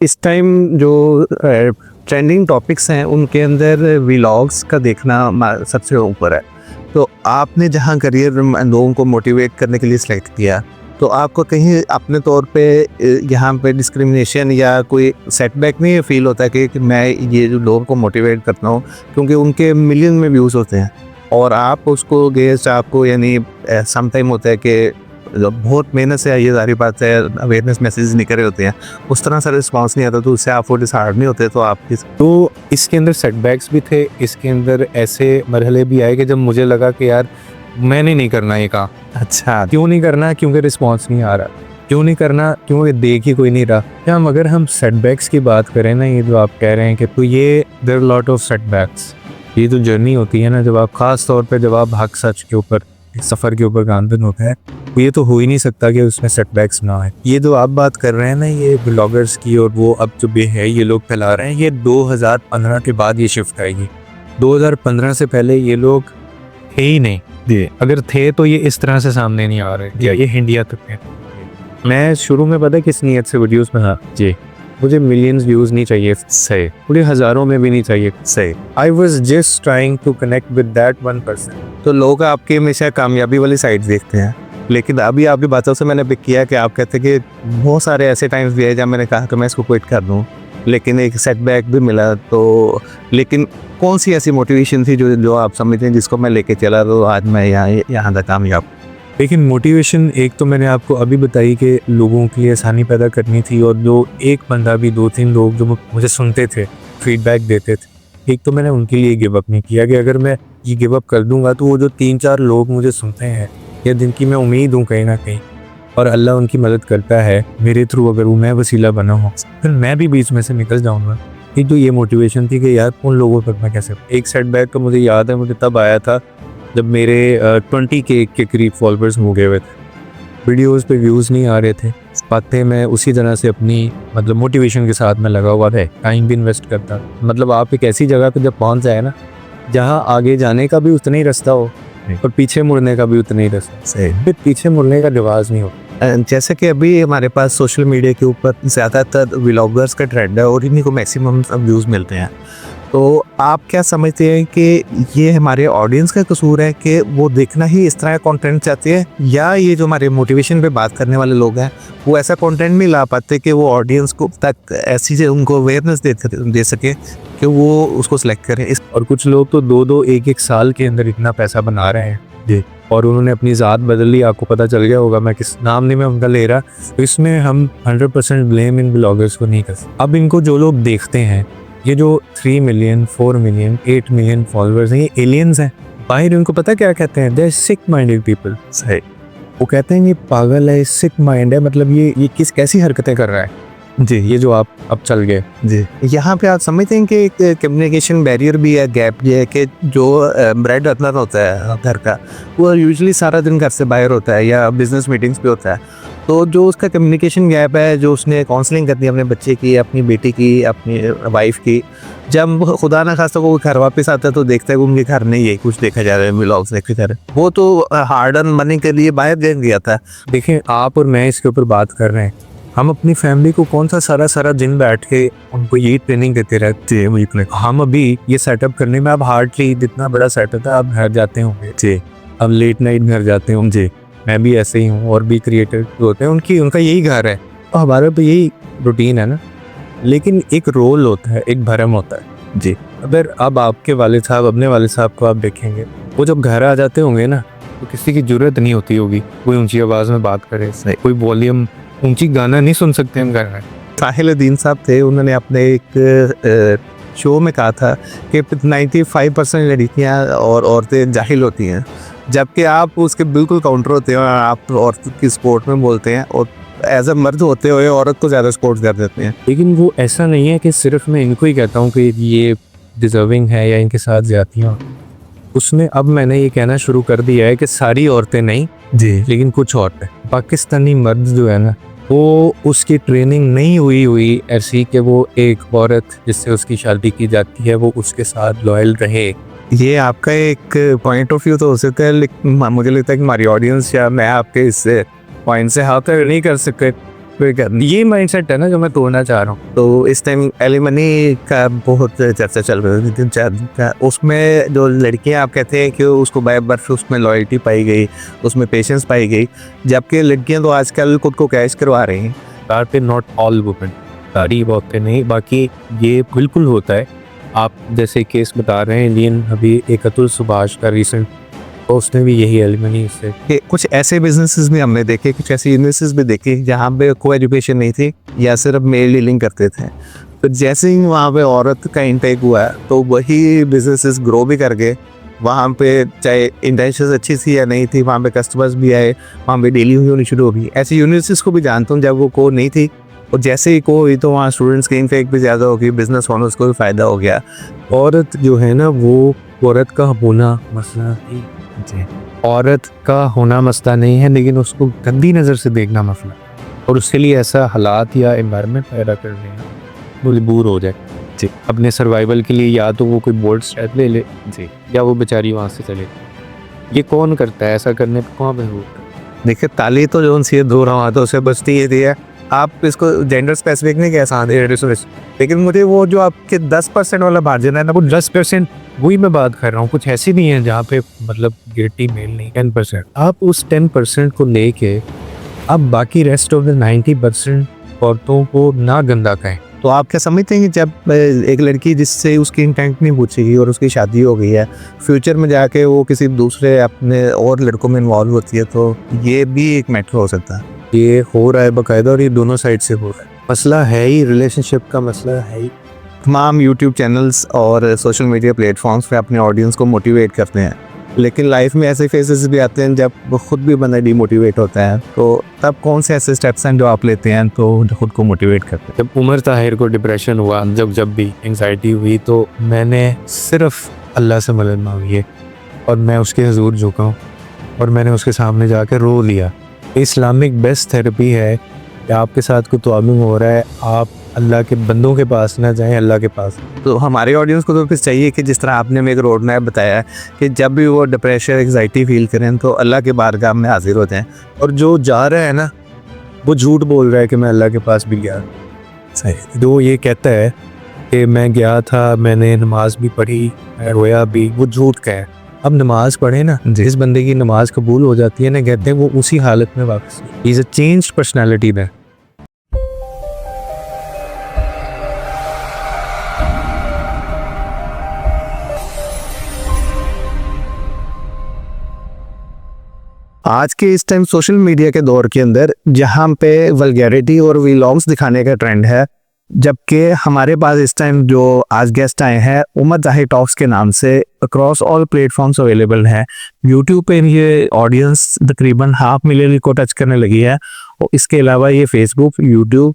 इस टाइम जो trending topics हैं उनके अंदर व्लॉग्स का देखना सबसे ऊपर है। तो आपने जहाँ करियर लोगों को मोटिवेट करने के लिए सिलेक्ट किया, तो आपको कहीं अपने तौर पे यहाँ पे डिस्क्रिमिनेशन या कोई सेटबैक नहीं फील होता है कि मैं ये जो लोगों को मोटिवेट करता हूँ, क्योंकि उनके मिलियन में व्यूज़ होते हैं और आप उसको गेस्ट आपको यानी सम टाइम होता है कि बहुत मेहनत से, ये सारी बात है, अवेयरनेस मैसेज निकल होते हैं, उस तरह से रिस्पांस नहीं आता, तो उससे आप वो डिसहार्ड नहीं होते। तो आप तो इसके अंदर सेटबैक्स भी थे, इसके अंदर ऐसे मरहले भी आए कि जब मुझे लगा कि यार मैंने नहीं करना ये काम। अच्छा, क्यों नहीं करना? क्योंकि रिस्पांस नहीं आ रहा। क्यों नहीं करना? क्योंकि देख ही कोई नहीं रहा। क्या अगर हम सेटबैक्स की बात करें ना, ये जो आप कह रहे हैं कि तो ये देयर लॉट ऑफ सेटबैक्स, ये जो जर्नी होती है ना, जब आप खास तौर पे जब आप हक सच के ऊपर सफ़र के ऊपर गामजन होता है, तो ये तो हो ही नहीं सकता कि उसमें सेटबैक्स ना आए। ये जो आप बात कर रहे हैं ना, ये ब्लॉगर्स की, और वो अब जो भी है ये लोग फैला रहे हैं, ये 2015 के बाद ये शिफ्ट आएगी। 2015 से पहले ये लोग थे ही नहीं। अगर थे तो ये इस तरह से सामने नहीं आ रहे या ये इंडिया तक है। मैं शुरू में पता किस नीयत से वीडियोस में, हाँ जी, मुझे मिलियंस व्यूज़ नहीं चाहिए, सही, मुझे हज़ारों में भी नहीं चाहिए, सही। I was just trying to connect with that 1%। तो लोग आपके हमेशा कामयाबी वाली साइड देखते हैं, लेकिन अभी आपकी बातों से मैंने पिक किया कि आप कहते हैं कि बहुत सारे ऐसे टाइम्स भी है जब मैंने कहा कि मैं इसको क्विट कर दूँ, लेकिन एक सेटबैक भी मिला। तो लेकिन कौन सी ऐसी मोटिवेशन थी जो आप समझते हैं जिसको मैं लेके चला, तो आज मैं यहाँ तक कामयाब। लेकिन मोटिवेशन एक तो मैंने आपको अभी बताई कि लोगों के लिए आसानी पैदा करनी थी, और जो एक बंदा भी, 2-3 लोग जो मुझे सुनते थे, फीडबैक देते थे, एक तो मैंने उनके लिए गिव अप नहीं किया कि अगर मैं ये गिव अप कर दूंगा तो वो जो 3-4 लोग मुझे सुनते हैं या जिनकी मैं उम्मीद हूँ कहीं ना कहीं, और अल्लाह उनकी मदद करता है मेरे थ्रू, अगर वो मैं वसीला बना हूँ, फिर मैं भी बीच में से निकल जाऊँगा। एक तो ये मोटिवेशन थी कि यार उन लोगों तक मैं कैसे। एक सेटबैक तो मुझे याद है, मुझे तब आया था जब मेरे 20K के करीब फॉलोअर्स हो गए हुए थे, वीडियोस पे व्यूज़ नहीं आ रहे थे। बातें मैं उसी तरह से अपनी मतलब मोटिवेशन के साथ मैं लगा हुआ था, टाइम भी इन्वेस्ट करता। मतलब आप एक ऐसी जगह पे जब पहुंच जाए ना, जहां आगे जाने का भी उतना ही रास्ता हो और पीछे मुड़ने का भी उतना ही रास्ता, सही, फिर पीछे मुड़ने का रिवाज नहीं हो। जैसे कि अभी हमारे पास सोशल मीडिया के ऊपर ज़्यादातर व्लॉगर्स का ट्रेंड है और इन्हीं को मैक्सिमम व्यूज़ मिलते हैं, तो आप क्या समझते हैं कि ये हमारे ऑडियंस का कसूर है कि वो देखना ही इस तरह का कंटेंट चाहते हैं, या ये जो हमारे मोटिवेशन पे बात करने वाले लोग हैं वो ऐसा कंटेंट नहीं ला पाते कि वो ऑडियंस को तक ऐसी से उनको अवेयरनेस दे सके कि वो उसको सिलेक्ट करें। और कुछ लोग तो 2-2, 1-1 साल के अंदर इतना पैसा बना रहे हैं जी, और उन्होंने अपनी ज़ात बदल ली। आपको पता चल गया होगा, मैं किस नाम नहीं मैं उनका ले रहा, तो इसमें हम 100% ब्लेम इन ब्लॉगर्स को नहीं कर सकते। अब इनको जो लोग देखते हैं, ये जो 3 मिलियन, 4 मिलियन, 8 मिलियन फॉलोअर्स हैं, ये एलियंस हैं बाहर। इनको पता क्या कहते हैं? दे सिक माइंडेड पीपल, सही। वो कहते हैं ये पागल है, सिक माइंड है, मतलब ये किस कैसी हरकतें कर रहा है जी, ये जो आप अब चल गए जी। यहाँ पे आप समझते हैं कि कम्युनिकेशन बैरियर भी है, गैप ये है कि जो ब्रेड अर्नर होता है घर का, वो यूजुअली सारा दिन घर से बाहर होता है या बिजनेस मीटिंग्स पे होता है, तो जो उसका कम्युनिकेशन गैप है, जो उसने काउंसलिंग करनी है अपने बच्चे की, अपनी बेटी की, अपनी वाइफ की, जब खुदा ना खास्ता वो घर वापस आता है तो देखता है कि उनके घर नहीं है कुछ देखा जा रहा है, व्लॉग्स देखे जा रहे हैं, वो तो हार्ड अर्न मनी के लिए बाहर गया था। देखिए, आप और मैं इसके ऊपर बात कर रहे हैं, हम अपनी फैमिली को कौन सा सारा दिन बैठ के उनको यही ट्रेनिंग देते रहते हैं। हम अभी ये सेटअप करने में, अब हार्डली जितना बड़ा सेटअप है, आप घर जाते होंगे जी, अब लेट नाइट घर जाते होंगे जी, मैं भी ऐसे ही हूँ, और भी क्रिएटर होते हैं उनका यही घर है, तो हमारा तो यही रूटीन है ना। लेकिन एक रोल होता है, एक भरम होता है जी। अगर अब आपके वालिद साहब, अपने वालिद साहब को आप देखेंगे, वो जब घर आ जाते होंगे ना, तो किसी की जरूरत नहीं होती होगी कोई ऊंची आवाज़ में बात करे, कोई वॉल्यूम ऊंची गाना नहीं सुन सकते हम घर में। साहिल-उद्दीन साहब थे, उन्होंने अपने एक शो में कहा था कि 95% लड़कियां और औरतें जाहिल होती हैं, जबकि आप उसके बिल्कुल काउंटर होते हैं और आप औरत की सपोर्ट में बोलते हैं, और एज अ मर्द होते हुए औरत को ज़्यादा सपोर्ट कर देते हैं। लेकिन वो ऐसा नहीं है कि सिर्फ मैं इनको ही कहता हूँ कि ये डिजर्विंग है या इनके साथ ज़्यादतियाँ, उसमें अब मैंने ये कहना शुरू कर दिया है कि सारी औरतें नहीं जी, लेकिन कुछ औरतें, पाकिस्तानी मर्द जो है ना, वो उसकी ट्रेनिंग नहीं हुई ऐसी कि वो एक औरत जिससे उसकी शादी की जाती है वो उसके साथ लॉयल रहे। ये आपका एक पॉइंट ऑफ व्यू तो हो सकता है, लेकिन मुझे लगता है कि हमारी ऑडियंस या मैं आपके इस पॉइंट से हाथ नहीं कर सकते, पे करनी। ये माइंडसेट है ना जो मैं तोड़ना चाह रहा हूँ। तो इस टाइम एलिमनी का बहुत चर्चा चल रही थी, उसमें जो लड़कियां आप कहते हैं कि उसको बाय बर्थ उसमें लॉयल्टी पाई गई, उसमें पेशेंस पाई गई, जबकि लड़कियां तो आजकल खुद को कैश करवा रही हैं। बात पे नॉट ऑल वुमेन, सारी बातें नहीं, बाकी ये बिल्कुल होता है। आप जैसे केस बता रहे हैं इंडियन, अभी एक अतुल सुभाष का रिसेंट, तो उसने भी यही एलिमनी से कि कुछ ऐसे बिजनेसेस भी हमने देखे, कुछ ऐसी यूनिवर्सिटीज भी देखी जहाँ पे को एजुकेशन नहीं थी या सिर्फ मेल डीलिंग करते थे। तो जैसे ही वहाँ पे औरत का इंटेक हुआ तो वही बिजनेसेस ग्रो भी कर गए। वहाँ पे चाहे इंटेंशन अच्छी थी या नहीं थी, वहाँ पे कस्टमर्स भी आए, वहाँ पे डीलिंग होनी शुरू हो गई। ऐसी यूनिवर्सिटीज़ को भी जानता हूँ जब वो को नहीं थी, और जैसे ही को हुई तो वहाँ स्टूडेंट्स की इंटेक भी ज़्यादा हो गई, बिजनेस ओनर्स को भी फ़ायदा हो गया। औरत जो है ना, वो औरत का होना मसला नहीं है, औरत का होना मसला नहीं है, लेकिन उसको गंदी नज़र से देखना मसला, और उसके लिए ऐसा हालात या एनवायरनमेंट पैदा कर देना मजबूर हो जाए जी अपने सर्वाइवल के लिए, या तो वो कोई बोल्ड स्टेप ले ले जी, या वो बेचारी वहाँ से चले। ये कौन करता है? ऐसा करने पर कौन मजबूर करता है? देखिए, ताली तो जो उनसे धो रहा हूँ तो उसे बचती ये थी है। आप इसको जेंडर स्पेसिफिक नहीं कह सकते, लेकिन मुझे वो जो आपके 10% वाला मार्जिन है ना, वो 10%, वही मैं बात कर रहा हूँ। कुछ ऐसी नहीं है जहाँ पे मतलब गिरटी मेल नहीं, 10%। आप उस 10% को लेके आप बाकी रेस्ट ऑफ द 90% औरतों को ना गंदा कहें। तो आप क्या समझते हैं कि जब एक लड़की जिससे उसकी इंटेंट नहीं पूछेगी और उसकी शादी हो गई है, फ्यूचर में जाके वो किसी दूसरे अपने और लड़कों में इन्वॉल्व होती है, तो ये भी एक मैटर हो सकता है? ये हो रहा है बाकायदा, और ये दोनों साइड से हो रहा है। मसला है ही, रिलेशनशिप का मसला है ही। तमाम यूट्यूब चैनल्स और सोशल मीडिया प्लेटफॉर्म्स पे अपने ऑडियंस को मोटिवेट करते हैं, लेकिन लाइफ में ऐसे फेसेस भी आते हैं जब वो खुद भी बंदा डीमोटिवेट होता है। तो तब कौन से ऐसे स्टेप्स हैं जो आप लेते हैं तो जो खुद को मोटिवेट करते हैं? जब उमर ताहिर को डिप्रेशन हुआ, जब भी एंग्जाइटी हुई, तो मैंने सिर्फ अल्लाह से मदद मांगी है, और मैं उसके हजूर झुका हूँ, और मैंने उसके सामने जाकर रो लिया। इस्लामिक बेस्ट थेरेपी है कि आपके साथ कोई प्रॉब्लम हो रहा है, आप अल्लाह के बंदों के पास ना जाएं, अल्लाह के पास। तो हमारे ऑडियंस को तो फिर चाहिए कि जिस तरह आपने में एक रोड मैप बताया है कि जब भी वो डिप्रेशन एग्जाइटी फील करें तो अल्लाह के बारगाह में हाजिर हो जाएं। और जो जा रहा है ना, वो झूठ बोल रहा है कि मैं अल्लाह के पास भी गया। सही, जो ये कहता है कि मैं गया था, मैंने नमाज भी पढ़ी, मैं रोया भी, वो झूठ का है। अब नमाज पढ़े ना, जिस बंदे की नमाज कबूल हो जाती है ना, कहते हैं वो उसी हालत में वापस, he is a changed personality there. आज के इस टाइम सोशल मीडिया के दौर के अंदर जहाँ पे वल्गैरिटी और व्लॉग्स दिखाने का ट्रेंड है, जबकि हमारे पास इस टाइम जो आज गेस्ट आए हैं उमर ताहिर टॉक्स के नाम से अक्रॉस ऑल प्लेटफॉर्म्स अवेलेबल है। यूट्यूब पे ये ऑडियंस तकरीबन 500,000 मिलियन को टच करने लगी है, और इसके अलावा ये फेसबुक, यूट्यूब,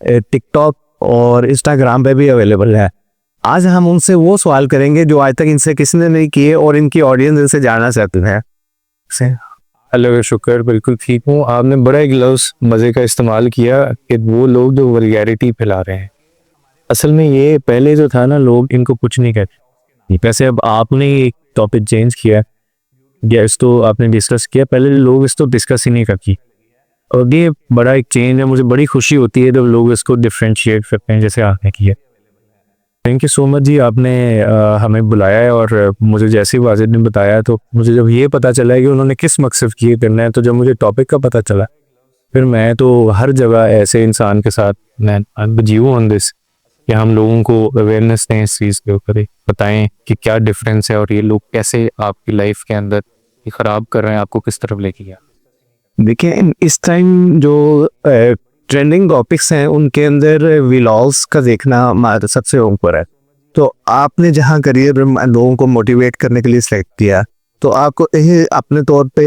टिकटॉक और इंस्टाग्राम पे भी अवेलेबल है। आज हम उनसे वो सवाल करेंगे जो आज तक इनसे किसी ने नहीं किए और इनकी ऑडियंस इनसे जानना चाहते हैं। अल्लाह का शुक्र, बिल्कुल ठीक हूँ। आपने बड़ा एक लफ्ज़ मज़े का इस्तेमाल किया कि वो लोग जो वल्गैरिटी फैला रहे हैं, असल में ये पहले जो था ना, लोग इनको कुछ नहीं कहते। वैसे अब आपने एक टॉपिक चेंज किया, गैस तो आपने डिस्कस किया, पहले लोग इसको डिस्कस ही नहीं करती, और ये बड़ा एक चेंज है। मुझे बड़ी खुशी होती है जब लोग इसको डिफ्रेंशिएट करते हैं जैसे आपने किया। थैंक यू सो मच जी, आपने हमें बुलाया है, और मुझे जैसे ही वाजिद ने बताया तो मुझे जब ये पता चला कि उन्होंने किस मकसद की करना है, तो जब मुझे टॉपिक का पता चला, फिर मैं तो हर जगह ऐसे इंसान के साथ मैं बिजीव ऑन दिस कि हम लोगों को अवेयरनेस दें इस चीज़ के ऊपर, बताएं कि क्या डिफरेंस है और ये लोग कैसे आपकी लाइफ के अंदर ये ख़राब कर रहे हैं, आपको किस तरफ लेके गया। देखिए, इस टाइम जो ट्रेंडिंग टॉपिक्स हैं उनके अंदर व्लॉग्स का देखना सबसे ऊपर है। तो आपने जहां करियर लोगों को मोटिवेट करने के लिए सिलेक्ट किया, तो आपको अपने तौर पे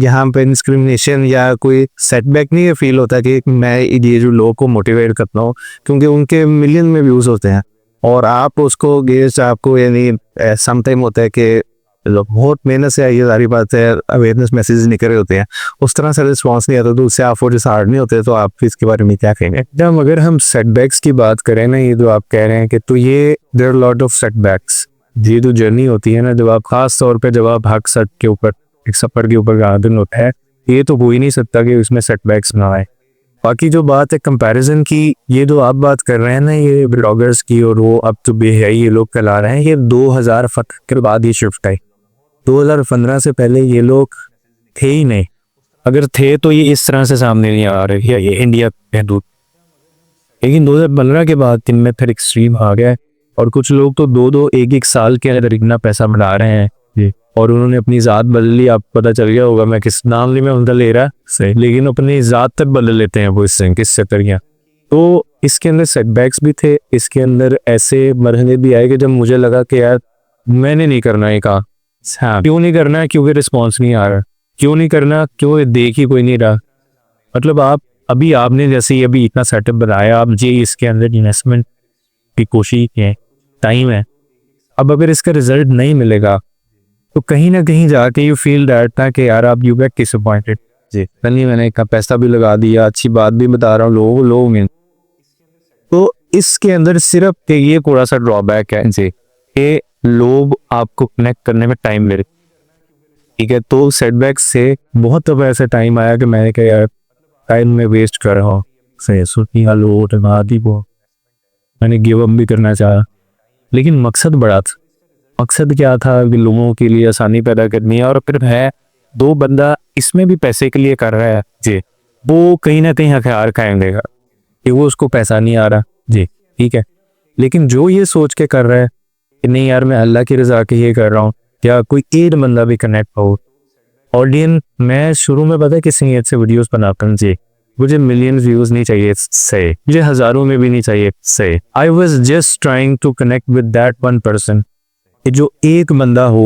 यहाँ पे डिस्क्रिमिनेशन या कोई सेटबैक नहीं फील होता कि मैं ये जो लोगों को मोटिवेट करता हूँ, क्योंकि उनके मिलियन में व्यूज़ होते हैं और आप उसको गेस्ट आपको यानी समटाइम होता है कि लोग बहुत मेहनत से, ये सारी बात है, अवेयरनेस मैसेज निकल रहे होते हैं, उस तरह से रिस्पॉन्स नहीं आता, तो उससे आप वो डिसहार्ड नहीं होते। तो आप इसके बारे में क्या कहेंगे? जब अगर हम सेटबैक्स की बात करें ना, ये जो आप कह रहे हैं कि तो ये there are lot of setbacks, ये जो जर्नी होती है ना, जब आप खास तौर पे जब आप हक सट के ऊपर एक सफ़र के ऊपर गार्डन होता है, ये तो हो ही नहीं सकता कि उसमें सेटबैक्स ना आए। बाकी जो बात है कंपैरिजन की, ये जो आप बात कर रहे हैं ना ये ब्लॉगर्स की, और वो अब तो बेहयाई ये लोग चला रहे हैं, ये 2015 के बाद ये शिफ्ट आई। 2015 से पहले ये लोग थे ही नहीं, अगर थे तो ये इस तरह से सामने नहीं आ रहे, या ये इंडिया है दूर। लेकिन 2015 के बाद इनमें फिर एक्सट्रीम आ गया है, और कुछ लोग तो 2-2 1-1 साल के अंदर इतना पैसा बना रहे हैं जी। और उन्होंने अपनी ज़ात बदल ली, आपको पता चल गया होगा मैं किस नाम में उनका ले रहा सही, लेकिन अपनी ज़ात तक बदल लेते हैं वो इससे किससे तरिया। तो इसके अंदर सेटबैक्स भी थे, इसके अंदर ऐसे मरहले भी आए कि जब मुझे लगा कि यार मैंने नहीं करना ये काम। हाँ, क्यों नहीं करना है? क्योंकि रिस्पॉन्स नहीं आ रहा। क्यों नहीं करना? क्यों देख ही कोई नहीं रहा। मतलब आप अभी आपने जैसे ही अभी इतना सेटअप बनाया, आप जी इसके अंदर इन्वेस्टमेंट की कोशिश है, टाइम है, अब अगर इसका रिजल्ट नहीं मिलेगा तो कहीं ना कहीं जाके यू फील दैट था कि यार आप यू गेट डिसअपॉइंटेड जी। नहीं, मैंने इतना पैसा भी लगा दिया, अच्छी बात भी बता रहा हूँ लोग में। तो इसके अंदर सिर्फ कि ये थोड़ा सा ड्रॉबैक है जी कि लोग आपको कनेक्ट करने में टाइम ले रहे, ठीक है। तो सेटबैक से बहुत दफा ऐसा टाइम आया कि मैंने कहा यार टाइम में वेस्ट कर रहा हूँ, सही सुनी लोट आदि को मैंने गिव अप भी करना चाहा, लेकिन मकसद बड़ा था। मकसद क्या था कि लोगों के लिए आसानी पैदा करनी है, और फिर है दो बंदा इसमें भी पैसे के लिए कर रहा है जी, वो कहीं ना कहीं हथियार कायम देगा कि वो उसको पैसा नहीं आ रहा जी, ठीक है। लेकिन जो ये सोच के कर रहा है कि नहीं यार मैं अल्लाह की रजा के ये कर रहा हूँ, या कोई एक बंदा भी कनेक्ट हो ऑडियंस। मैं शुरू में पता है किस नीयत से वीडियोस बनाता हूँ जी, मुझे मिलियन व्यूज नहीं चाहिए से, मुझे हजारों में भी नहीं चाहिए से, I was just trying to connect with that one person, जो एक बंदा हो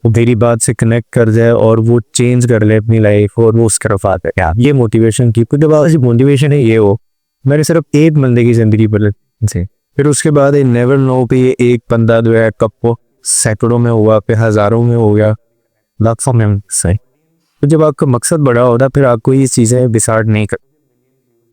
वो मेरी बात से कनेक्ट कर जाए और वो चेंज कर ले अपनी लाइफ और वो उस तरफ आता है। ये मोटिवेशन की कुछ मोटिवेशन है, ये हो मेरे सिर्फ एक बंदे की जिंदगी बदल से, फिर उसके बाद आई नेवर नो पे ये एक बंदा जो है कब को सैकड़ों में हुआ, फिर हजारों में हो गया, लाखों में सही। तो जब आपका मकसद बड़ा होता फिर आपको ये चीज़ें डिसाइड नहीं कर।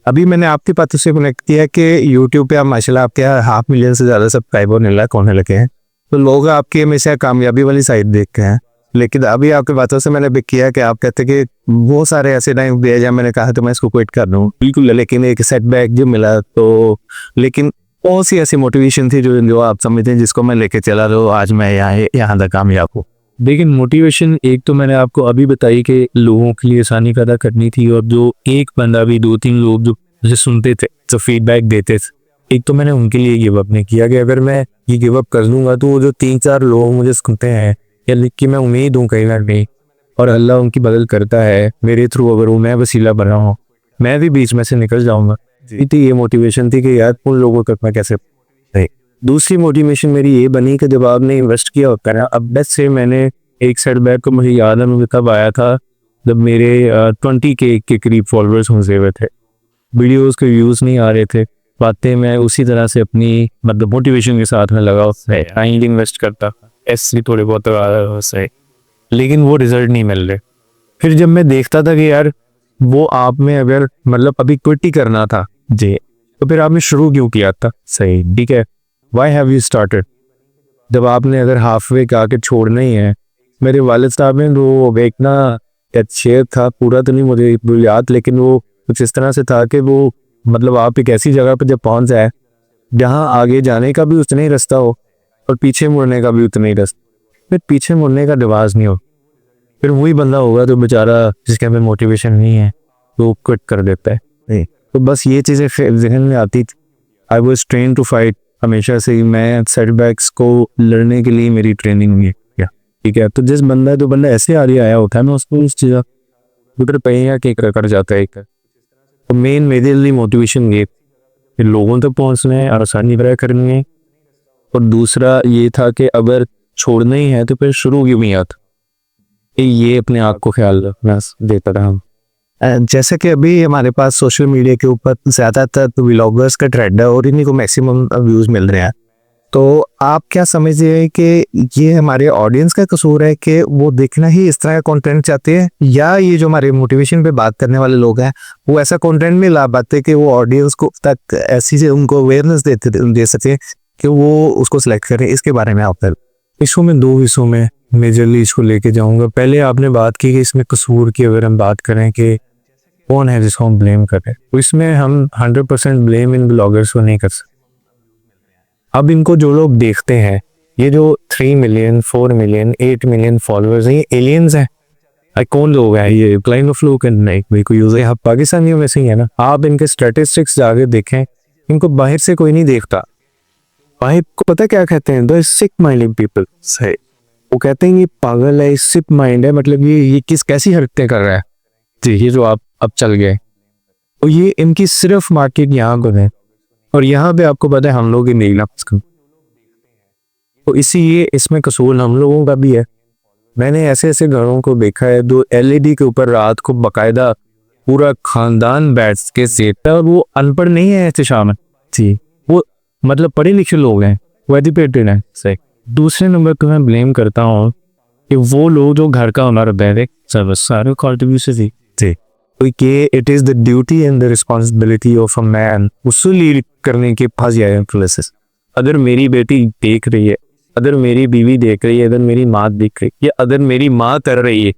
अभी मैंने आपकी बातों से कनेक्ट किया कि यूट्यूब पे आप माशाल्लाह आपके 500 मिलियन से ज़्यादा सब्सक्राइबर होने लगे हैं, तो लोग आपकी हमेशा कामयाबी वाली साइड देखते हैं। लेकिन अभी आपकी बातों से मैंने भी किया कि आप कहते कि बहुत सारे ऐसे टाइम दिए जहाँ मैंने कहा तो मैं इसको क्विट कर दूँ, बिल्कुल, लेकिन एक सेटबैक जो मिला तो, लेकिन बहुत सी ऐसी मोटिवेशन थी जो आप समझते हैं जिसको मैं लेके चला तो आज मैं यहाँ तक कामयाब हूँ। लेकिन मोटिवेशन एक तो मैंने आपको अभी बताई कि लोगों के लिए आसानी पैदा करनी थी, और जो एक बंदा भी 2-3 लोग जो मुझे सुनते थे जो फीडबैक देते थे, एक तो मैंने उनके लिए गिव अप नहीं किया कि अगर मैं ये गिव अप कर लूँगा तो वो जो 3-4 लोग मुझे सुनते हैं या लिख के मैं उम्मीद हूँ कहीं ना कहीं, और अल्लाह उनकी बदल करता है मेरे थ्रू, अगर वो मैं वसीला बना हूँ मैं भी बीच में से निकल जाऊँगा। इतनी ये मोटिवेशन थी कि यार उन लोगों तक मैं कैसे। दूसरी मोटिवेशन मेरी ये बनी कि जब आपने इन्वेस्ट किया होता है ना, अब बस से मैंने एक सेटबैक को मुझे याद है मुझे तब आया था जब मेरे 20K के करीब फॉलोअर्स हुए हुए थे, वीडियोस के व्यूज़ नहीं आ रहे थे, बातें मैं उसी तरह से अपनी मतलब मोटिवेशन के साथ में लगा टाइम इन्वेस्ट करता ऐसे थोड़े बहुत सही, लेकिन वो रिजल्ट नहीं मिल रहे। फिर जब मैं देखता था कि यार वो आप में अगर मतलब अभी क्विट ही करना था जी, तो फिर आपने शुरू क्यों किया था सही, ठीक है, वाई हैव यू स्टार्टेड। जब आपने अगर हाफ वे का के छोड़ना ही है, मेरे वालिद साहब ने वो एक ना शेर था, पूरा तो नहीं मुझे याद, लेकिन वो कुछ इस तरह से था कि वो मतलब आप एक ऐसी जगह पर जब पहुंच जाए जहां आगे जाने का भी उतना ही रास्ता हो और पीछे मुड़ने का भी उतना ही रास्ता, फिर पीछे मुड़ने का रिवाज नहीं हो, फिर वही बंदा होगा तो बेचारा जिसके अंदर मोटिवेशन नहीं है तो क्विट कर देता है। तो बस ये चीज़ें जहन में आती थी। I was train to fight, हमेशा से ही मैं सेटबैक्स को लड़ने के लिए मेरी ट्रेनिंग हुई है, ठीक है। तो जिस बंदा ऐसे आया होता है ना उसको उस चीज़ उधर पहिया के कर जाता है। तो मेन मेरे लिए मोटिवेशन ये लोगों तक पहुंचना है, आसानी पैदा करनी है, और दूसरा ये था कि अगर छोड़ना ही है तो फिर शुरू क्यों नहीं आता, ये अपने आप को ख्याल रखना देता रहा। जैसे कि अभी हमारे पास सोशल मीडिया के ऊपर ज़्यादातर व्लॉगर्स का ट्रेंड है और इन्हीं को मैक्सिमम व्यूज़ मिल रहे हैं, तो आप क्या समझते हैं कि ये हमारे ऑडियंस का कसूर है कि वो देखना ही इस तरह का कंटेंट चाहते हैं, या ये जो हमारे मोटिवेशन पे बात करने वाले लोग हैं वो ऐसा कंटेंट में ला पाते कि वो ऑडियंस को तक ऐसी से उनको अवेयरनेस दे सके कि वो उसको सिलेक्ट करें। इसके बारे में आप इसको मैं 2 हिस्सों में मेजरली इसको लेके जाऊंगा। पहले आपने बात की कि इसमें कसूर की अगर हम बात करें कि कौन है जिसको हम ब्लेम कर रहे हैं? तो इसमें हम 100% ब्लेम इन ब्लॉगर्स को नहीं कर सकते। अब इनको जो लोग देखते हैं, ये जो 3 मिलियन 4 मिलियन 8 मिलियन फॉलोअर्स हैं, ये एलियंस हैं? कौन लोग हैं ये? क्लाइन ऑफ लोग नहीं, भाई कोई यूजर है पाकिस्तानियों में से ही है ना। आप इनके स्टैटिस्टिक्स जाके देखें, इनको बाहर से कोई नहीं देखता। बाहर को पता क्या कहते हैं? The sick minded people. सही, वो कहते हैं ये पागल है, सिक माइंड है, मतलब ये कैसी हरकतें कर रहा है जी, ये जो आप अब चल गए। तो ये इनकी सिर्फ मार्केट यहाँ को है, और यहाँ पे आपको पता है हम लोग ही नहीं ना पसंद। तो इसीलिए इसमें कसूर हम लोगों का भी है। मैंने ऐसे ऐसे घरों को देखा है जो एलईडी के ऊपर रात को बकायदा पूरा खानदान बैठ के देखता है, और वो अनपढ़ नहीं है एहतिशाम जी, वो मतलब पढ़े लिखे लोग हैं, वो एजुकेटेड हैं। सही। दूसरे नंबर पर मैं ब्लेम करता हूँ कि वो लोग जो घर का हमारा बैरिक सारे कॉन्ट्रीब्यूशन जी, तो ये it is the duty and the responsibility of a man उसको लीड करने के पास जाए प्लेसेस। अगर मेरी बेटी देख रही है, अगर मेरी बीवी देख रही है, अगर मेरी माँ देख रही है, या अगर मेरी माँ कर रही है,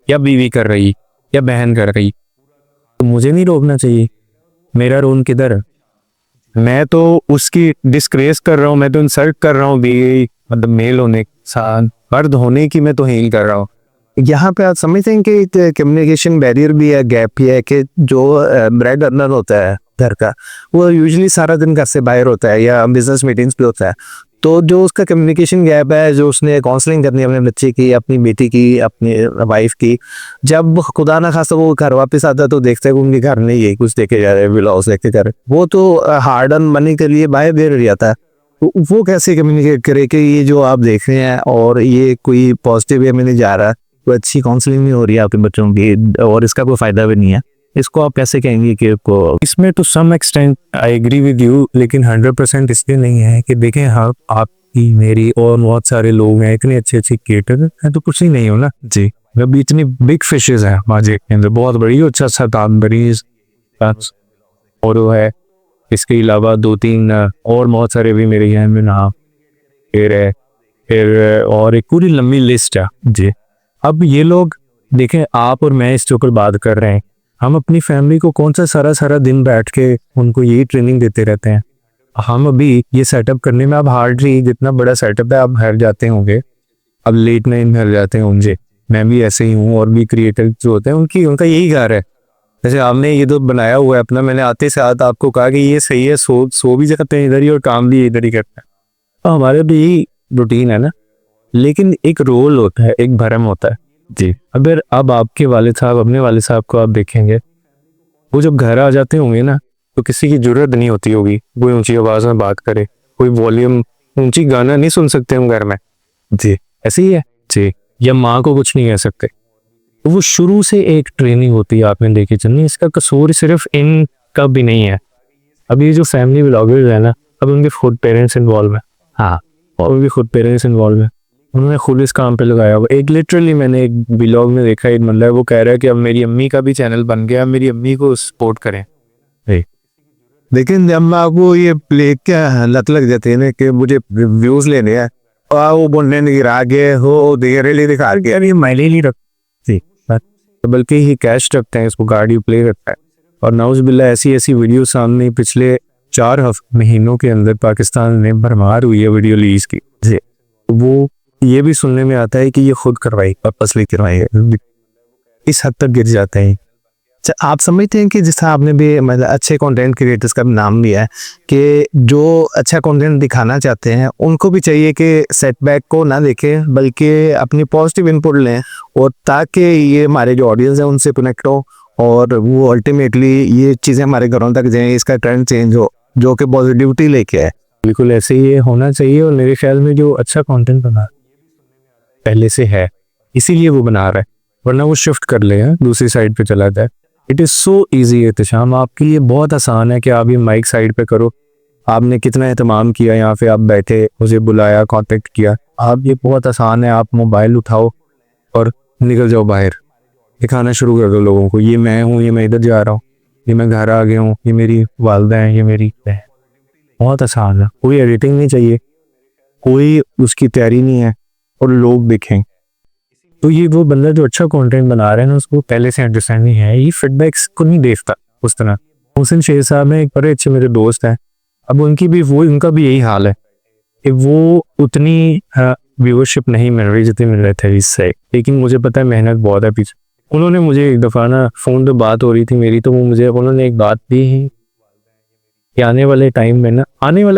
या बीवी कर रही है, या बहन कर रही, तो मुझे नहीं रोकना चाहिए। मेरा रोल किधर है? मैं तो उसकी डिस्क्रेस कर रहा हूँ, मैं तो इंसल्ट कर रहा हूँ बीवी, मतलब मेल होने के साथ मर्द होने की मैं तो हील कर रहा हूँ। यहाँ पे आप समझते हैं कि कम्युनिकेशन बैरियर भी है, गैप भी है, कि जो ब्रेड अर्नर होता है घर का, वो यूजुअली सारा दिन घर से बाहर होता है या बिजनेस मीटिंग्स पे होता है। तो जो उसका कम्युनिकेशन गैप है, जो उसने काउंसलिंग करनी है अपने बच्चे की, अपनी बेटी की, अपनी वाइफ की, जब खुदा ना खासा वो घर वापस आता है तो देखते हैं कि उनके घर में यही कुछ देखे जा रहे हैं, व्लॉग्स देखे जा रहे हैं। वो तो हार्ड अर्न मनी के लिए बाहर बेर जाता है। तो वो कैसे कम्युनिकेट करे कि ये जो आप देख रहे हैं और ये कोई पॉजिटिव वे में नहीं जा रहा, कोई अच्छी काउंसलिंग नहीं हो रही है आपके बच्चों की, और इसका कोई फायदा भी नहीं है, इसको आप कैसे कहेंगे कि को? इसमें to some extent I agree with you, लेकिन 100% इसलिए नहीं है कि देखें हाँ आपकी मेरी और बहुत सारे लोग हैं, इतने अच्छे अच्छे क्रिएटर हैं, तो कुछ ही नहीं हो ना जी। अभी इतनी बिग फिशेज हैं मार्केट के अंदर, बहुत बड़ी अच्छा तानबरी और वो है। इसके अलावा 2-3 और बहुत सारे भी मेरे यहाँ में नाम फिर और एक पूरी लंबी लिस्ट है जी। अब ये लोग देखें, आप और मैं इसके ऊपर बात कर रहे हैं, हम अपनी फैमिली को कौन सा सारा दिन बैठ के उनको यही ट्रेनिंग देते रहते हैं। हम अभी ये सेटअप करने में, अब हार्डली जितना बड़ा सेटअप है आप हर जाते होंगे, अब लेट नाइट में हर जाते होंगे, मैं भी ऐसे ही हूँ, और भी क्रिएटर जो होते हैं उनका यही घर है। जैसे आपने ये तो बनाया हुआ है अपना, मैंने आते साथ आपको कहा कि ये सही है, सो भी जाते हैं इधर ही और काम भी इधर ही करते हैं, तो हमारे भी यही रूटीन है ना। लेकिन एक रोल होता है, एक भरम होता है जी। अगर अब आपके वालिद साहब, अपने वालिद साहब को आप देखेंगे, वो जब घर आ जाते होंगे ना, तो किसी की जरूरत नहीं होती होगी कोई ऊंची आवाज में बात करे, कोई वॉल्यूम ऊंची गाना नहीं सुन सकते हम घर में जी, ऐसे ही है जी। या माँ को कुछ नहीं कह सकते, तो वो शुरू से एक ट्रेनिंग होती है आपने देखी चलनी। इसका कसूर सिर्फ इनका भी नहीं है। अब ये जो फैमिली व्लॉगर्स है ना, अब उनके खुद पेरेंट्स इन्वॉल्व है, हाँ, और भी खुद पेरेंट्स इन्वॉल्व है, उन्होंने खुद इस काम पे लगाया हुआ। एक लिटरली मैंने एक व्लॉग में देखा, एक मतलब वो कह रहा है कि अब मेरी अम्मी का भी चैनल बन गया, मेरी अम्मी को सपोर्ट करें। लेकिन जब आपको ये प्ले क्या लत लग जाती है ना कि मुझे व्यूज लेने हैं, और वो बोलने नहीं गिरा गए हो देर दिखा के, अरे मैंने नहीं रखती, बल्कि ही कैश रखते हैं, इसको गाड़ी प्ले रखता है। और नाउज़ बिल्ला ऐसी वीडियो सामने पिछले 4 महीनों के अंदर पाकिस्तान में भरमार हुई है वीडियो रिलीज की जी। वो ये भी सुनने में आता है कि ये खुद करवाई, पर्पसली करवाई है, इस हद तक गिर जाते हैं। अच्छा, आप समझते हैं कि जैसा आपने भी मतलब अच्छे कंटेंट क्रिएटर्स का भी नाम लिया है, कि जो अच्छा कंटेंट दिखाना चाहते हैं उनको भी चाहिए कि सेटबैक को ना देखें, बल्कि अपनी पॉजिटिव इनपुट लें, और ताकि ये हमारे जो ऑडियंस है उनसे कनेक्ट हो, और वो अल्टीमेटली ये चीज़ें हमारे घरों तक जाएँ, इसका ट्रेंड चेंज हो, जो कि पॉजिटिविटी लेके आए। बिल्कुल ऐसे ही होना चाहिए। और मेरे ख्याल में जो अच्छा कंटेंट बना पहले से है, इसीलिए वो बना रहा है, वरना वो शिफ्ट कर ले दूसरी साइड पे चला जाए। It is so easy Ehtisham, आपके लिए बहुत आसान है कि आप ये माइक साइड पे करो। आपने कितना एहतमाम किया, यहाँ पे आप बैठे, मुझे बुलाया, कांटेक्ट किया, आप ये बहुत आसान है, आप मोबाइल उठाओ और निकल जाओ बाहर, दिखाना शुरू कर दो लोगों को, ये मैं हूँ, ये मैं इधर जा रहा हूँ, ये मैं घर आ गया हूँ, ये मेरी वालदा है, ये मेरी बहन। बहुत आसान है, कोई एडिटिंग नहीं चाहिए, कोई उसकी तैयारी नहीं है, और लोग देखें। तो ये वो बंदा जो अच्छा कंटेंट बना रहा है ना, उसको पहले से अंडरस्टैंडिंग है, ये फीडबैक्स को नहीं देखता उस तरह। मोहसिन शेख साहब में एक बड़े अच्छे मेरे दोस्त हैं, अब उनका भी यही हाल है कि वो उतनी व्यूअरशिप नहीं मिल रही जितनी मिल रहे थे इससे, लेकिन मुझे पता है मेहनत बहुत है पीछे। उन्होंने मुझे एक दफ़ा ना फ़ोन पे बात हो रही थी मेरी, तो उन्होंने एक बात दी कि आने वाले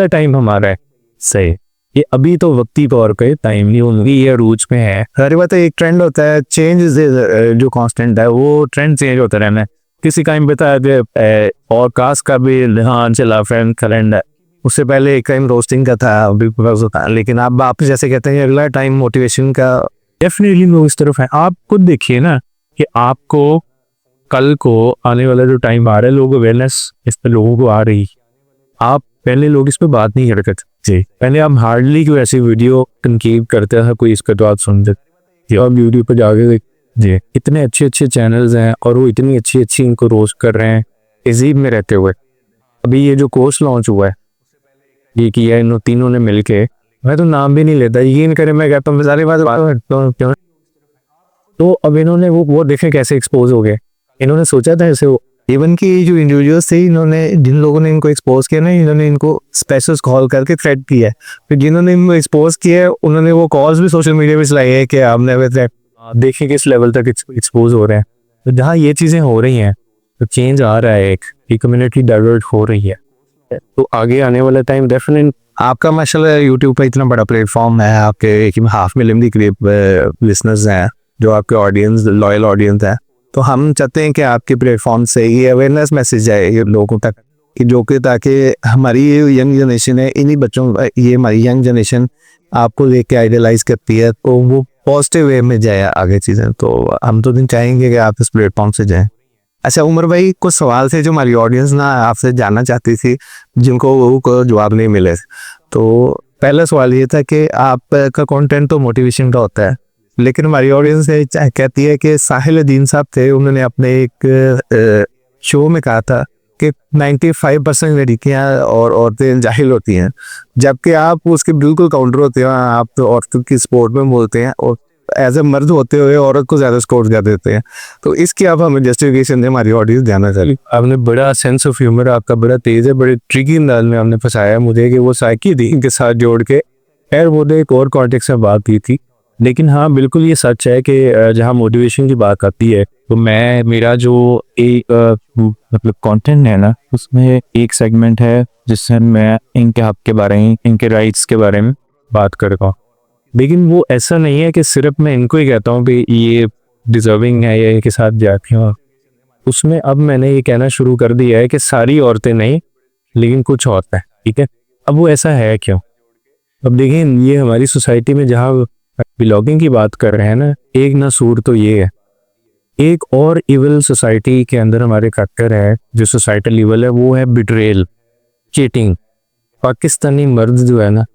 टाइम हमारा है सही, ये अभी तो वक्ती तौर पे टाइम नहीं, उनकी ये अरूज में है। सारी बात है, एक ट्रेंड होता है, चेंज जो कांस्टेंट है, वो ट्रेंड चेंज होता रहना है। किसी टाइम बता दे और कास्ट का भी हाँ चला फ्रेंड करेंड है, उससे पहले एक टाइम रोस्टिंग का था, अभी होता है, लेकिन अब आप जैसे कहते हैं अगला टाइम मोटिवेशन का। डेफिनेटली लोग इस तरफ हैं। आप खुद देखिए ना कि आपको कल को आने वाला जो टाइम आ रहा है, लोग अवेयरनेस इस पर लोगों को आ रही, आप पहले लोग इस पर बात नहीं करते जी, पहले आप हार्डली कोई ऐसी वीडियो कंकीव करते हैं, कोई इसका तो आप सुनते जी, और यूट्यूब पर जाके देख जी, इतने अच्छे अच्छे चैनल्स हैं और वो इतनी अच्छी अच्छी इनको रोस्ट कर रहे हैं तहजीब में रहते हुए। अभी ये जो कोर्स लॉन्च हुआ है, ये किया इन तीनों ने मिलके, मैं तो नाम भी नहीं लेता, यकीन करें, मैं कहता हूँ सारी बात क्यों। तो अब इन्होंने वो देखें कैसे एक्सपोज हो गए, इन्होंने सोचा था ऐसे इवन की जो इंडिविजुअल्स थे, इन्होंने जिन लोगों ने इनको एक्सपोज किया ना, इन्होंने इनको स्पेशल कॉल करके थ्रेट किया है, फिर जिन्होंने इनको एक्सपोज किया है उन्होंने वो कॉल्स भी सोशल मीडिया पे चलाई है कि आपने थ्रेट देखें किस लेवल तक एक्सपोज हो रहे हैं। तो जहाँ ये चीज़ें हो रही हैं तो चेंज आ रहा है, एक कम्युनिटी डाइवर्ट हो रही है, तो आगे आने वाला टाइम डेफिनेट। आपका माशाल्लाह यूट्यूब पर इतना बड़ा प्लेटफॉर्म है, आपके 5 मिलियन के करीब लिसनर्स हैं जो आपके ऑडियंस, लॉयल ऑडियंस है, तो हम चाहते हैं कि आपके प्लेटफॉर्म से ये अवेयरनेस मैसेज जाए ये लोगों तक, कि जो कि ताकि हमारी ये यंग जनरेशन है, इन्हीं बच्चों, ये हमारी यंग जनरेशन आपको देख के आइडियलाइज करती है, तो वो पॉजिटिव वे में जाए आगे चीज़ें। तो हम तो दिन चाहेंगे कि आप इस प्लेटफॉर्म से जाएं। अच्छा उमर भाई, कुछ सवाल थे जो हमारी ऑडियंस ना आपसे जानना चाहती थी, जिनको वो जवाब नहीं मिले। तो पहला सवाल ये था कि आपका कंटेंट तो मोटिवेशन का होता है, लेकिन हमारी ऑडियंस कहती है कि साहिल-उद-दीन साहब थे, उन्होंने अपने एक शो में कहा था कि 95% लड़कियां और औरतें जाहिल होती हैं, जबकि आप उसके बिल्कुल काउंटर होते हैं। आप तो औरतों की सपोर्ट में बोलते हैं और एज ए मर्द होते हुए औरत को ज़्यादा सपोर्ट कर देते हैं, तो इसकी आप हमें जस्टिफिकेशन दें, हमारी ऑडियंस जानना चाहिए। आपने बड़ा सेंस ऑफ ह्यूमर आपका बड़ा तेज है, बड़े ट्रिकी अंदाज में आपने फंसाया मुझे कि वो साइकी-उद-दीन के साथ जोड़ के, खैर वो एक और कॉन्टेक्स्ट में बात की थी, लेकिन हाँ बिल्कुल ये सच है कि जहाँ मोटिवेशन की बात आती है तो मेरा जो एक मतलब कंटेंट है ना, उसमें एक सेगमेंट है जिससे मैं इनके हक के बारे में, इनके राइट्स के बारे में बात करता हूँ, लेकिन वो ऐसा नहीं है कि सिर्फ मैं इनको ही कहता हूँ कि ये डिजर्विंग है या इनके साथ जाती हूँ। उसमें अब मैंने ये कहना शुरू कर दिया है कि सारी औरतें नहीं, लेकिन कुछ औरतें, ठीक है। अब वो ऐसा है क्यों? अब देखिए, ये हमारी सोसाइटी में जहाँ बिलोंगिंग की बात कर रहे हैं ना, एक नसूर तो ये है, एक और इवल सोसाइटी के अंदर हमारे फैक्टर है जो सोसाइटल इवल है, वो है बिट्रेल, चीटिंग। पाकिस्तानी मर्द जो है ना,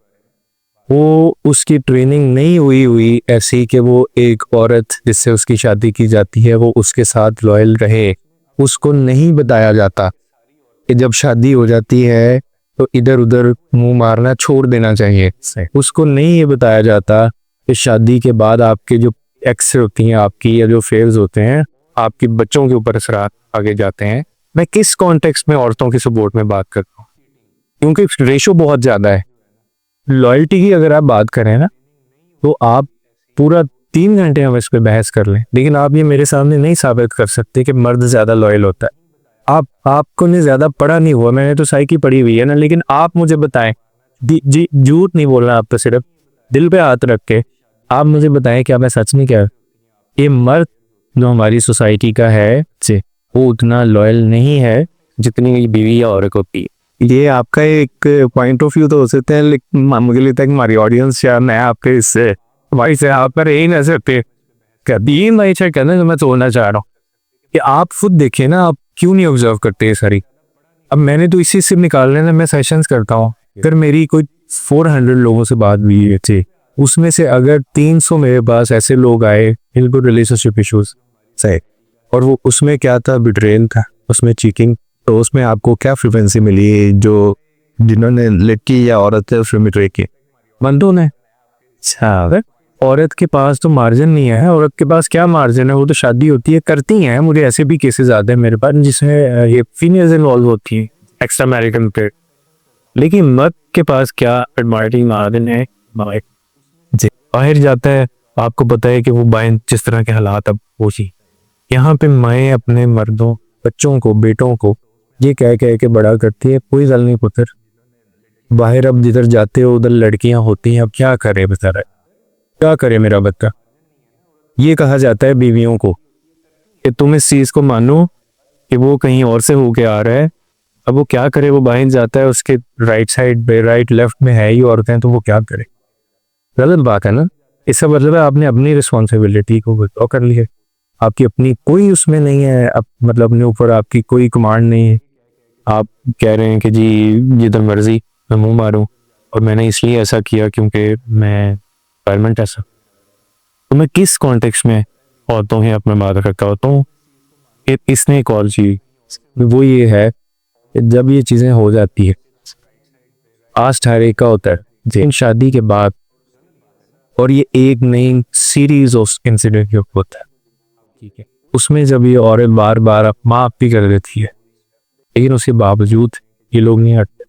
वो उसकी ट्रेनिंग नहीं हुई ऐसी कि वो एक औरत जिससे उसकी शादी की जाती है वो उसके साथ लॉयल रहे। उसको नहीं बताया जाता कि जब शादी हो जाती है तो इधर उधर मुंह मारना छोड़ देना चाहिए। उसको नहीं ये बताया जाता कि शादी के बाद आपके जो एक्स होती हैं आपकी, या जो फेयर्स होते हैं आपके बच्चों के ऊपर असरात आगे जाते हैं। मैं किस कॉन्टेक्स्ट में औरतों की सपोर्ट में बात करता हूँ, क्योंकि रेशो बहुत ज़्यादा है। लॉयल्टी की अगर आप बात करें ना, तो आप पूरा 3 घंटे हम इस पर बहस कर लें, लेकिन आप ये मेरे सामने नहीं साबित कर सकते कि मर्द ज़्यादा लॉयल होता है। आपको ने ज़्यादा पढ़ा नहीं हुआ, मैंने तो साइकी पढ़ी हुई है ना, लेकिन आप मुझे बताएं, जी झूठ नहीं बोलना, आप तो सिर्फ दिल पे हाथ रख के आप मुझे बताएं क्या मैं सच नहीं कह रहा। ये मर्द जो हमारी सोसाइटी का है वो उतना लॉयल नहीं है जितनी बीवी या औरत होती है। ये आपका एक पॉइंट ऑफ व्यू तो हो सकते हैं, लेकिन मुझे लगता है कि हमारी ऑडियंस शायद मैं आपके इससे भाई से आप पर यही ना सकते दीन भाई शायद कहना जो मैं तोड़ना चाह रहा हूँ कि आप खुद देखें ना, आप क्यों नहीं ऑब्जर्व करते ये सारी। अब मैंने तो इसी से निकालने में मैं सेशंस करता हूँ, अगर मेरी कोई 400 लोगों से बात हुई थी, उसमें से अगर 300 मेरे पास ऐसे लोग आए जिनको रिलेशनशिप इश्यूज सही, और वो उसमें क्या था, बिट्रेल था, उसमें चीटिंग, तो उसमें आपको क्या फ्रीक्वेंसी मिली जो जिन्होंने लड़की या औरत है उसमें बिट्रे की? बंदों ने। अच्छा, औरत के पास तो मार्जिन नहीं है, औरत के पास क्या मार्जिन है, वो तो शादी होती है करती हैं। मुझे ऐसे भी केसेस आते हैं मेरे पास जिसमें ये फीमेल्स इन्वॉल्व होती हैं एक्स्ट्रा मैरिटल पे, लेकिन मर्द के पास क्या एडमार्टिंग मार्जिन है। जी बाहर जाता है, आपको पता है कि वो बाहर जिस तरह के हालात अब हो सी, यहाँ पे माएँ अपने मर्दों, बच्चों को, बेटों को ये कह के बड़ा करती है, कोई गल नहीं पुत्र। बाहर अब जिधर जाते हो उधर लड़कियां होती हैं, अब क्या करे बेचारा, क्या करे मेरा बच्चा। ये कहा जाता है बीवियों को कि तुम इस चीज को मानो कि वो कहीं और से होके आ रहा है, अब वो क्या करे, वो बाहर जाता है, उसके राइट साइड पे, राइट लेफ्ट में है ही औरतें, तो वो क्या करे। गलत बात है ना। इसका मतलब है आपने अपनी रिस्पॉन्सिबिलिटी को विथड्रॉ कर ली है, आपकी अपनी कोई उसमें नहीं है, अब मतलब अपने ऊपर आपकी कोई कमांड नहीं है। आप कह रहे हैं कि जी जिधर मर्जी मैं मुंह मारूं, और मैंने इसलिए ऐसा किया क्योंकि मैं एनवायरमेंट ऐसा। तो मैं किस कॉन्टेक्स्ट में औरतों ही अपने बात रखा होता हूँ कि इसने कॉल की, वो ये है कि जब ये चीज़ें हो जाती है, आस्ट हर एक का होता है जिन शादी के बाद, और ये एक नई सीरीज ऑफ इंसिडेंट होता है, ठीक है। उसमें जब ये औरत बार बार माफ भी कर देती है, लेकिन उसके बावजूद ये लोग नहीं हटते।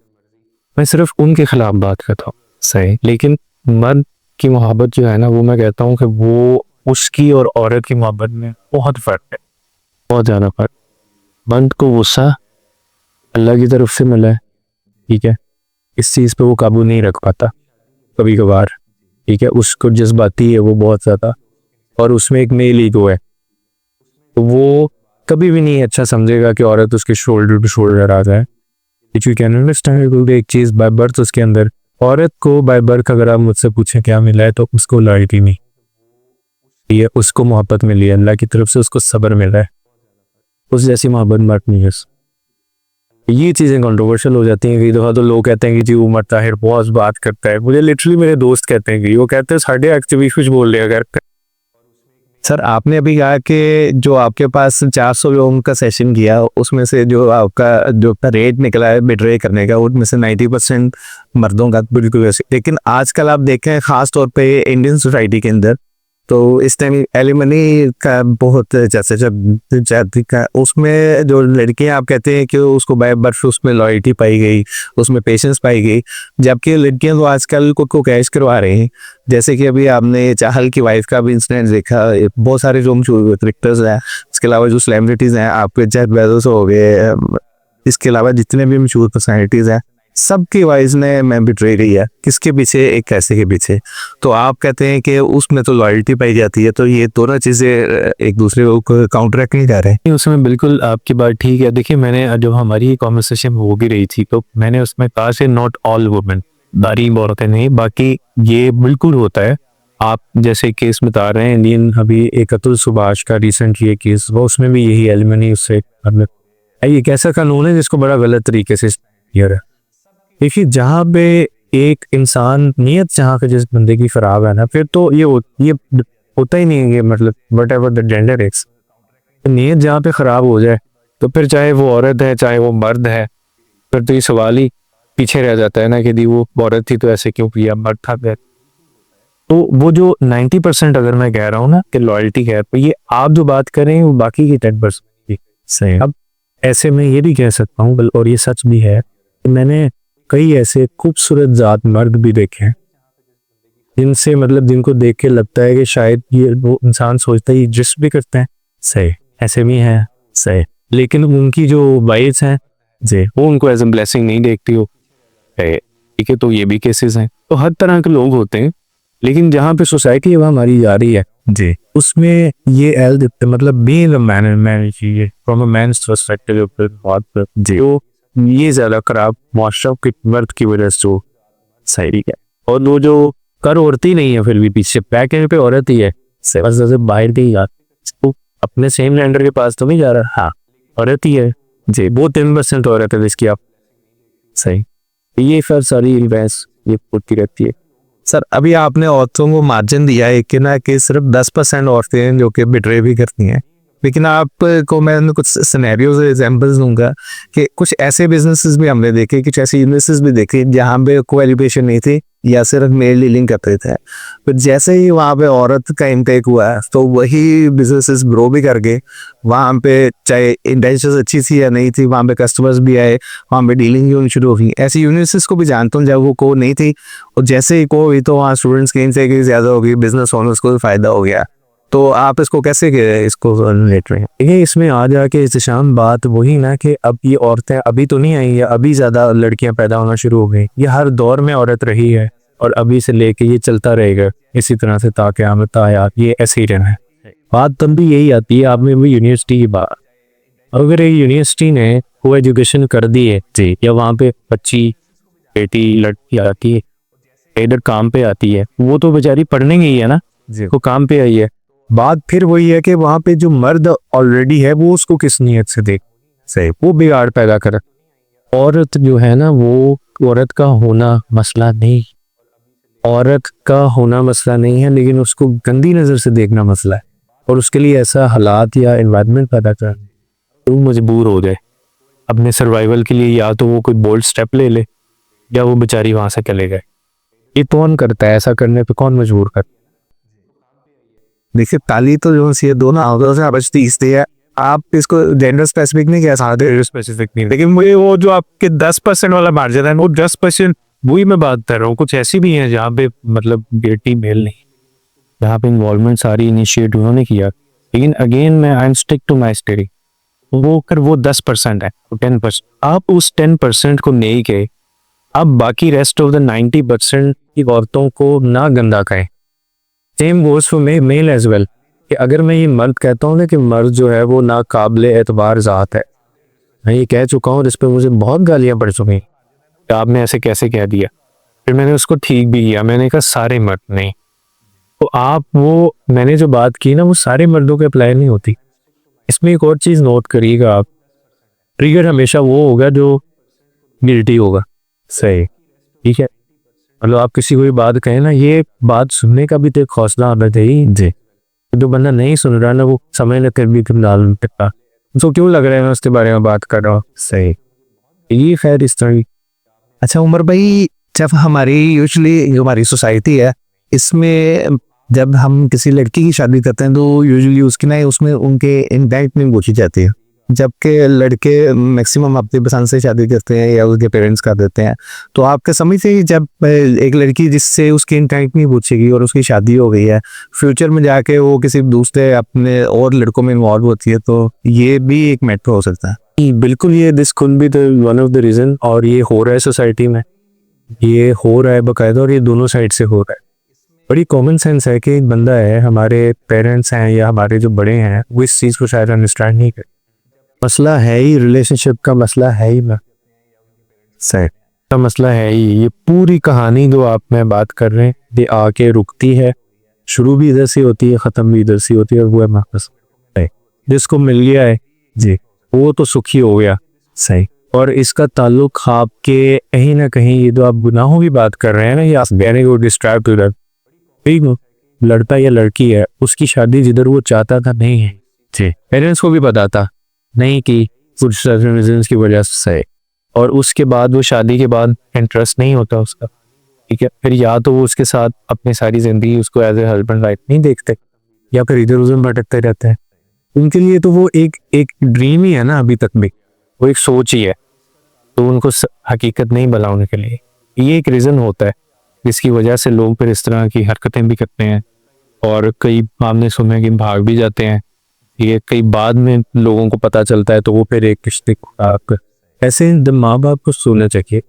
मैं सिर्फ उनके खिलाफ बात करता हूँ, सही, लेकिन मर्द की मोहब्बत जो है ना, वो मैं कहता हूँ कि वो उसकी और औरत की मोहब्बत में बहुत फर्क है, बहुत ज़्यादा फर्क। मर्द को गुस्सा अल्लाह की तरफ से मिला है, ठीक है, इस चीज़ पे वो काबू नहीं रख पाता कभी कभार, ठीक है, उसको जज्बाती है वो बहुत ज़्यादा, और उसमें एक मेल ईगो है, तो वो कभी भी नहीं अच्छा समझेगा कि औरत उसके शोल्डर टू शोल्डर आ जाए। इफ यू कैन अंडरस्टैंड एक चीज़ बाय बर्थ, उसके अंदर औरत को बाय बर्थ अगर आप मुझसे पूछें क्या मिला है, तो उसको लॉयल्टी नहीं, ये उसको मोहब्बत मिली है अल्लाह की तरफ से, उसको सब्र मिला है, उस जैसी मोहब्बत मर्द नहीं है। ये चीज़ें कंट्रोवर्शियल हो जाती हैं। कई दफ़ा तो लोग कहते हैं कि जी उमर ताहिर बहुत बात करता है, मुझे लिटरली मेरे दोस्त कहते हैं कि वो कहते हैं साढ़े एक्टिविस्ट कुछ बोल रहे अगर। सर आपने अभी कहा कि जो आपके पास 400 लोगों का सेशन किया, उसमें से जो आपका रेट निकला है बिट्रे करने का, उसमें से 90% मर्दों का, बिल्कुल वैसे। लेकिन आजकल आप देखें खास तौर पे इंडियन सोसाइटी के अंदर, तो इस टाइम एलिमनी का बहुत जैसे जब का उसमें जो लड़कियां आप कहते हैं कि उसको बाय बर्थ उसमें लॉयल्टी पाई गई, उसमें पेशेंस पाई गई, जबकि लड़कियां तो आजकल को कैश करवा रहे हैं। जैसे कि अभी आपने चाहल की वाइफ का भी इंसिडेंट देखा, बहुत सारे जो क्रिकेटर्स हैं, इसके अलावा जो सेलिब्रिटीज़ हैं, आपके जेफ बेजोस हो गए, इसके अलावा जितने भी मशहूर पर्सनैलिटीज़ हैं, सबकी वाइज ने मैं बिट्रे गई है, किसके पीछे, एक कैसे के पीछे। तो आप कहते हैं कि उसमें तो लॉयल्टी पाई जाती है, तो ये दोनों चीज़ें एक दूसरे को काउंटरैक्ट नहीं कर रहे हैं। उसमें बिल्कुल आपकी बात ठीक है। देखिए मैंने जब हमारी कॉन्वर्सेशन हो भी रही थी, तो मैंने उसमें कहा से नॉट ऑल वुमेन, दारी औरतें नहीं, बाकी ये बिल्कुल होता है। आप जैसे केस बता रहे हैं इंडियन, अभी एक अतुल सुभाष का रिसेंट ये केस हुआ, उसमें भी यही एलिमनी उससे मतलब एक ऐसा कानून है जिसको बड़ा गलत तरीके से किया है। देखिए जहाँ पे एक इंसान नीयत जहाँ पे जिस बंदे की खराब है ना, फिर तो ये होता ही नहीं है, मतलब what ever the gender x, नीयत जहाँ पे खराब हो जाए तो फिर चाहे वो औरत है चाहे वो मर्द है, फिर तो ये सवाल ही पीछे रह जाता है ना कि दी वो औरत थी तो ऐसे क्यों किया, मर्द था फिर। तो वो जो 90% अगर मैं कह रहा हूँ ना कि लॉयल्टी है, तो ये आप जो बात कर रहे हैं वो बाकी की 10% सही। अब ऐसे में ये भी कह सकता हूँ, और ये सच भी है, कि मैंने कई ऐसे खूबसूरत जात मर्द भी देखे हैं जिनसे मतलब जिनको देख के लगता है कि शायद ये वो इंसान सोचता है ये जिस्ट भी करते हैं, सही, ऐसे भी हैं, सही, लेकिन उनकी जो वाइफ्स हैं जी वो उनको एज ए ब्लेसिंग नहीं देखती हो, ठीक है। तो ये भी केसेस हैं। तो हर तरह के लोग होते हैं, लेकिन जहाँ पे सोसाइटी है हमारी जा रही है जी, उसमें ये मतलब बीइंग अ मैन चाहिए फ्रॉम अ मैन्स पर्सपेक्टिव जी, तो ये ज्यादा खराब मुआशरा के मर्द की वजह से सही है। और वो जो कर औरती नहीं है, फिर भी पीछे बैक एंड पे औरत ही है, से बाहर भी यार तो अपने सेम जेंडर के पास तो नहीं जा रहा, हाँ औरत ही है जी, वो 3% औरत है जिसकी आप सही, ये फिर सारी बहस ये पूछती रहती है। सर अभी आपने औरतों को मार्जिन दिया है कि ना कि सिर्फ 10% औरतें हैं जो कि बिट्रे भी करती हैं, लेकिन आपको मैं कुछ सिनेरियोज एग्जांपल्स दूंगा कि कुछ ऐसे बिजनेसेस भी हमने देखे, कुछ ऐसे यूनिवर्सिटीज भी देखे जहाँ पे को एजुकेशन नहीं थी या सिर्फ मेल डीलिंग करते थे, पर जैसे ही वहाँ पे औरत का इनटेक हुआ तो वही बिजनेसेस ग्रो भी कर गए। वहाँ पे चाहे इंटेंशंस अच्छी थी या नहीं थी, वहाँ पे कस्टमर्स भी आए, वहाँ पे डीलिंग भी होनी शुरू हो गई। ऐसी यूनिवर्सिटीज को भी जानता हूँ जब वो को नहीं थी, और जैसे ही को हुई तो वहाँ स्टूडेंट्स की इनटेक ज़्यादा हो गई, बिजनेस ओनर्स को भी फायदा हो गया। तो आप इसको कैसे इसको रिलेट रहे हैं? ये इसमें आ जाके इस्तेशाम बात वही ना कि अब ये औरतें अभी तो नहीं आई है, अभी ज़्यादा लड़कियां पैदा होना शुरू हो गई। ये हर दौर में औरत रही है और अभी से लेके ये चलता रहेगा इसी तरह से ताकि क़यामत आयात, ये ऐसे ही रहना है। बात तब भी यही आती है आप में भी यूनिवर्सिटी की बात। अगर एक यूनिवर्सिटी ने को एजुकेशन कर दी है जी, या वहाँ पे बच्ची बेटी लड़की आती है इधर काम पे आती है, वो तो बेचारी पढ़ने गई है ना जी, वो काम पे आई है। बात फिर वही है कि वहाँ पे जो मर्द ऑलरेडी है वो उसको किस नीयत से देख सही, वो बिगाड़ पैदा करे। औरत जो है ना, वो औरत का होना मसला नहीं, औरत का होना मसला नहीं है, लेकिन उसको गंदी नज़र से देखना मसला है। और उसके लिए ऐसा हालात या एनवायरनमेंट पैदा कर तो मजबूर हो जाए अपने सर्वाइवल के लिए, या तो वो कोई बोल्ड स्टेप ले ले या वो बेचारी वहाँ से चले गए। ये कौन करता है ऐसा करने पे, कौन मजबूर करता है? देखिए ताली तो जो सी दोनों आउटडोर से बचती इसलिए है, आप इसको जेंडर स्पेसिफिक नहीं कह सकते, स्पेसिफिक नहीं, लेकिन मुझे वो जो आपके 10% वाला मार्जिन है वो 10% वही मैं बात कर रहा हूँ। कुछ ऐसी भी है जहाँ पे मतलब बेटी मेल नहीं, जहाँ पे इन्वॉल्वमेंट सारी इनिशिएट उन्होंने किया। लेकिन अगेन मैं I am stick to my study, वो कर वो 10% है, 10%। आप उस 10% को नहीं कहे, अब बाकी रेस्ट ऑफ द 90% की औरतों को ना गंदा कहें। Same goes for male as well, कि अगर मैं ये मर्द कहता हूँ ना कि मर्द जो है वो नाकाबिले एतबार ज़ात है, मैं ये कह चुका हूँ, जिस पर मुझे बहुत गालियाँ पड़ चुकी हैं कि आपने ऐसे कैसे कह दिया। फिर मैंने उसको ठीक भी किया, मैंने कहा सारे मर्द नहीं। तो आप वो मैंने जो बात की ना वो सारे मर्दों के अप्लाई नहीं होती। इसमें एक और चीज़ नोट करिएगा आप, ट्रिगर हमेशा वो होगा जो गिल्टी होगा, सही, ठीक है। मतलब आप किसी को भी बात कहें ना, ये बात सुनने का भी तो एक हौसला होना चाहिए जी। जो बंदा नहीं सुन रहा ना, वो समझ न कर भी तुम डाल सकता, उसको क्यों लग रहा है मैं उसके बारे में बात कर रहा हूँ, सही। ये खैर इस तरह। अच्छा उमर भाई, जब हमारी यूजुअली जो हमारी सोसाइटी है इसमें जब हम किसी लड़की की शादी करते हैं तो यूजुअली उसकी ना उसमें उनके इंटेंट नहीं पूछी जाती है, जबकि लड़के मैक्सिमम अपनी पसंद से शादी करते हैं या उसके पेरेंट्स कर देते हैं। तो आपके समझ से जब एक लड़की जिससे उसकी इंटेंट नहीं पूछेगी और उसकी शादी हो गई है, फ्यूचर में जाके वो किसी दूसरे अपने और लड़कों में इन्वॉल्व होती है, तो ये भी एक मैटर हो सकता है। बिल्कुल, ये this could be the one of the reason, और ये हो रहा है सोसाइटी में, ये हो रहा है बाकायदा, और ये दोनों साइड से हो रहा है। बड़ी कॉमन सेंस है कि एक बंदा है, हमारे पेरेंट्स हैं या हमारे जो बड़े हैं, वो इस चीज़ को शायद अंडरस्टैंड नहीं करते। मसला है ही रिलेशनशिप का, मसला है ही ना, सही का मसला है ही। ये पूरी कहानी जो आप में बात कर रहे हैं, ये आके रुकती है, शुरू भी इधर से होती है, ख़त्म भी इधर से होती है, और वो है माकस। जिसको मिल गया है जी, वो तो सुखी हो गया, सही। और इसका ताल्लुक आपके कहीं ना कहीं, ये जो आप गुनाहों की बात कर रहे हैं ना, ये very good distract to that, लड़का या लड़की है, उसकी शादी जिधर वो चाहता था नहीं है जी, पेरेंट्स को भी पता था नहीं कि कुछ रीजंस की वजह से, और उसके बाद वो शादी के बाद इंटरेस्ट नहीं होता उसका, ठीक है। फिर या तो वो उसके साथ अपनी सारी ज़िंदगी उसको एज ए हस्बैंड वाइफ नहीं देखते, या फिर इधर उधर भटकते रहते हैं। उनके लिए तो वो एक ड्रीम ही है ना, अभी तक भी वो एक सोच ही है, तो उनको हकीकत नहीं बना उनके लिए। ये एक रीज़न होता है जिसकी वजह से लोग फिर इस तरह की हरकतें भी करते हैं, और कई आपने सुना कि भाग भी जाते हैं। ये कई बाद में लोगों को पता चलता है, तो वो फिर एक रिश्ते को ऐसे माँ बाप को सोचना चाहिए,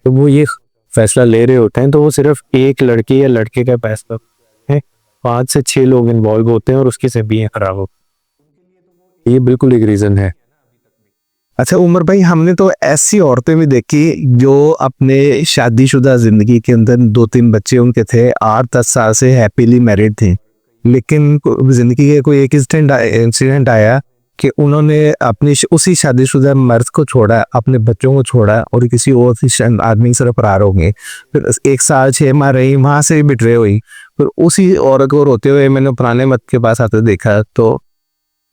तो वो ये फैसला ले रहे होते हैं, तो वो सिर्फ एक लड़के या लड़के का फैसला है, 5 से 6 लोग इन्वॉल्व होते हैं और उसकी सेहत खराब हो, ये बिल्कुल एक रीज़न है। अच्छा उमर भाई, हमने तो ऐसी औरतें भी देखी जो अपने शादीशुदा जिंदगी के अंदर 2-3 बच्चे उनके थे, 8-10 साल से हैप्पीली मैरिड थे, लेकिन जिंदगी के कोई एक इंसिडेंट आया कि उन्होंने अपनी उसी शादीशुदा मर्द को छोड़ा, अपने बच्चों को छोड़ा और किसी और आदमी से फरार हो गए। फिर 1 साल 6 माह रही, वहाँ से बिटरे हुई, फिर उसी औरत को रोते हुए मैंने पुराने मत के पास आते देखा। तो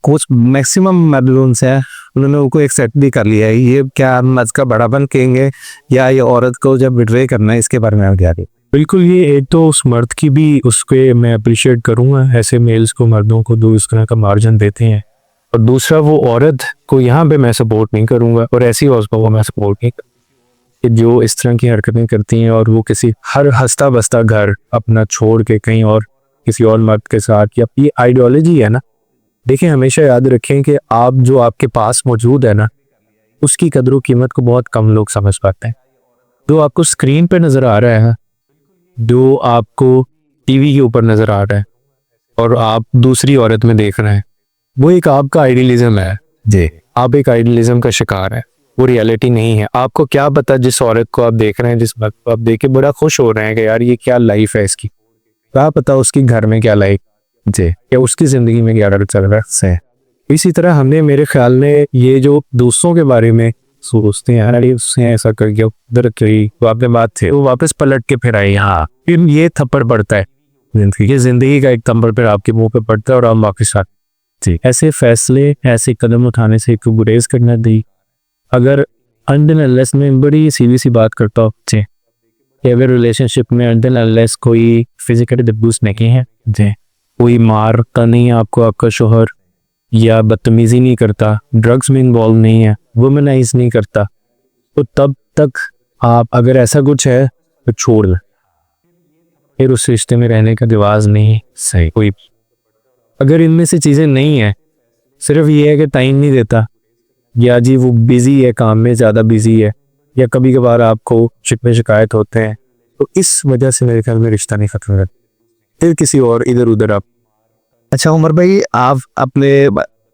कुछ मैक्सिमम मैडलून्स हैं उन्होंने उनको एक्सेप्ट भी कर लिया है। ये क्या हम इसका बड़ापन कहेंगे या ये औरत को जब बिट्रे करना है, इसके बारे में आप क्या कहें? बिल्कुल, ये एक तो उस मर्द की भी उसके मैं अप्रिशिएट करूँगा, ऐसे मेल्स को मर्दों को दो इस तरह का मार्जिन देते हैं। और दूसरा वो औरत को यहाँ पे मैं सपोर्ट नहीं करूँगा और ऐसी औरत को मैं सपोर्ट नहीं कि जो इस तरह की हरकतें करती हैं और वो किसी हर हंसता बसता घर अपना छोड़ के कहीं और किसी और मर्द के साथ, या ये आइडियोलॉजी है ना। देखिए, हमेशा याद रखें कि आप जो आपके पास मौजूद है ना, उसकी कदर कीमत को बहुत कम लोग समझ पाते हैं। जो आपको स्क्रीन पे नज़र आ रहा है, जो आपको टीवी के ऊपर नज़र आ रहा है और आप दूसरी औरत में देख रहे हैं, वो एक आपका आइडियलिज्म है जी। आप एक आइडियलिज्म का शिकार है, वो रियलिटी नहीं है। आपको क्या पता जिस औरत को आप देख रहे हैं, जिस मर्द को आप देख के बड़ा खुश हो रहे हैं कि यार ये क्या लाइफ है इसकी, क्या पता उसकी घर में क्या लाइफ जी, या उसकी ज़िंदगी में क्या चल रहा है। इसी तरह हमने, मेरे ख्याल में, ये जो दूसरों के बारे में सोचते हैं, अरे उसने ऐसा कर दिया, उधर करी, वो आपने बात थे, वो वापस पलट के फिर आए यहाँ, फिर ये थप्पड़ पड़ता है जिंदगी का एक थप्पड़ फिर आपके मुंह पे पड़ता है और आप वापस आते जी। ऐसे फैसले, ऐसे कदम उठाने से एक गुरेज करना दी। अगर अनडिन अनलेस में बड़ी सीधी सी बात करता हूँ जी, अगर रिलेशनशिप में अनडिन अनलेस कोई फिजिकल अब्यूज नहीं है जी, कोई मारता नहीं है आपको आपका शोहर, या बदतमीजी नहीं करता, ड्रग्स में इन्वॉल्व नहीं है, वुमेनाइज नहीं करता, तो तब तक आप, अगर ऐसा कुछ है तो छोड़ दें, फिर उस रिश्ते में रहने का रिवाज नहीं सही कोई। अगर इनमें से चीज़ें नहीं है, सिर्फ ये है कि टाइम नहीं देता, या जी वो बिजी है, काम में ज़्यादा बिजी है, या कभी कभार आपको शिकवे शिकायत होते हैं, तो इस वजह से मेरे ख्याल में रिश्ता नहीं खत्म होता, फिर किसी और इधर उधर आप। अच्छा उमर भाई, आप अपने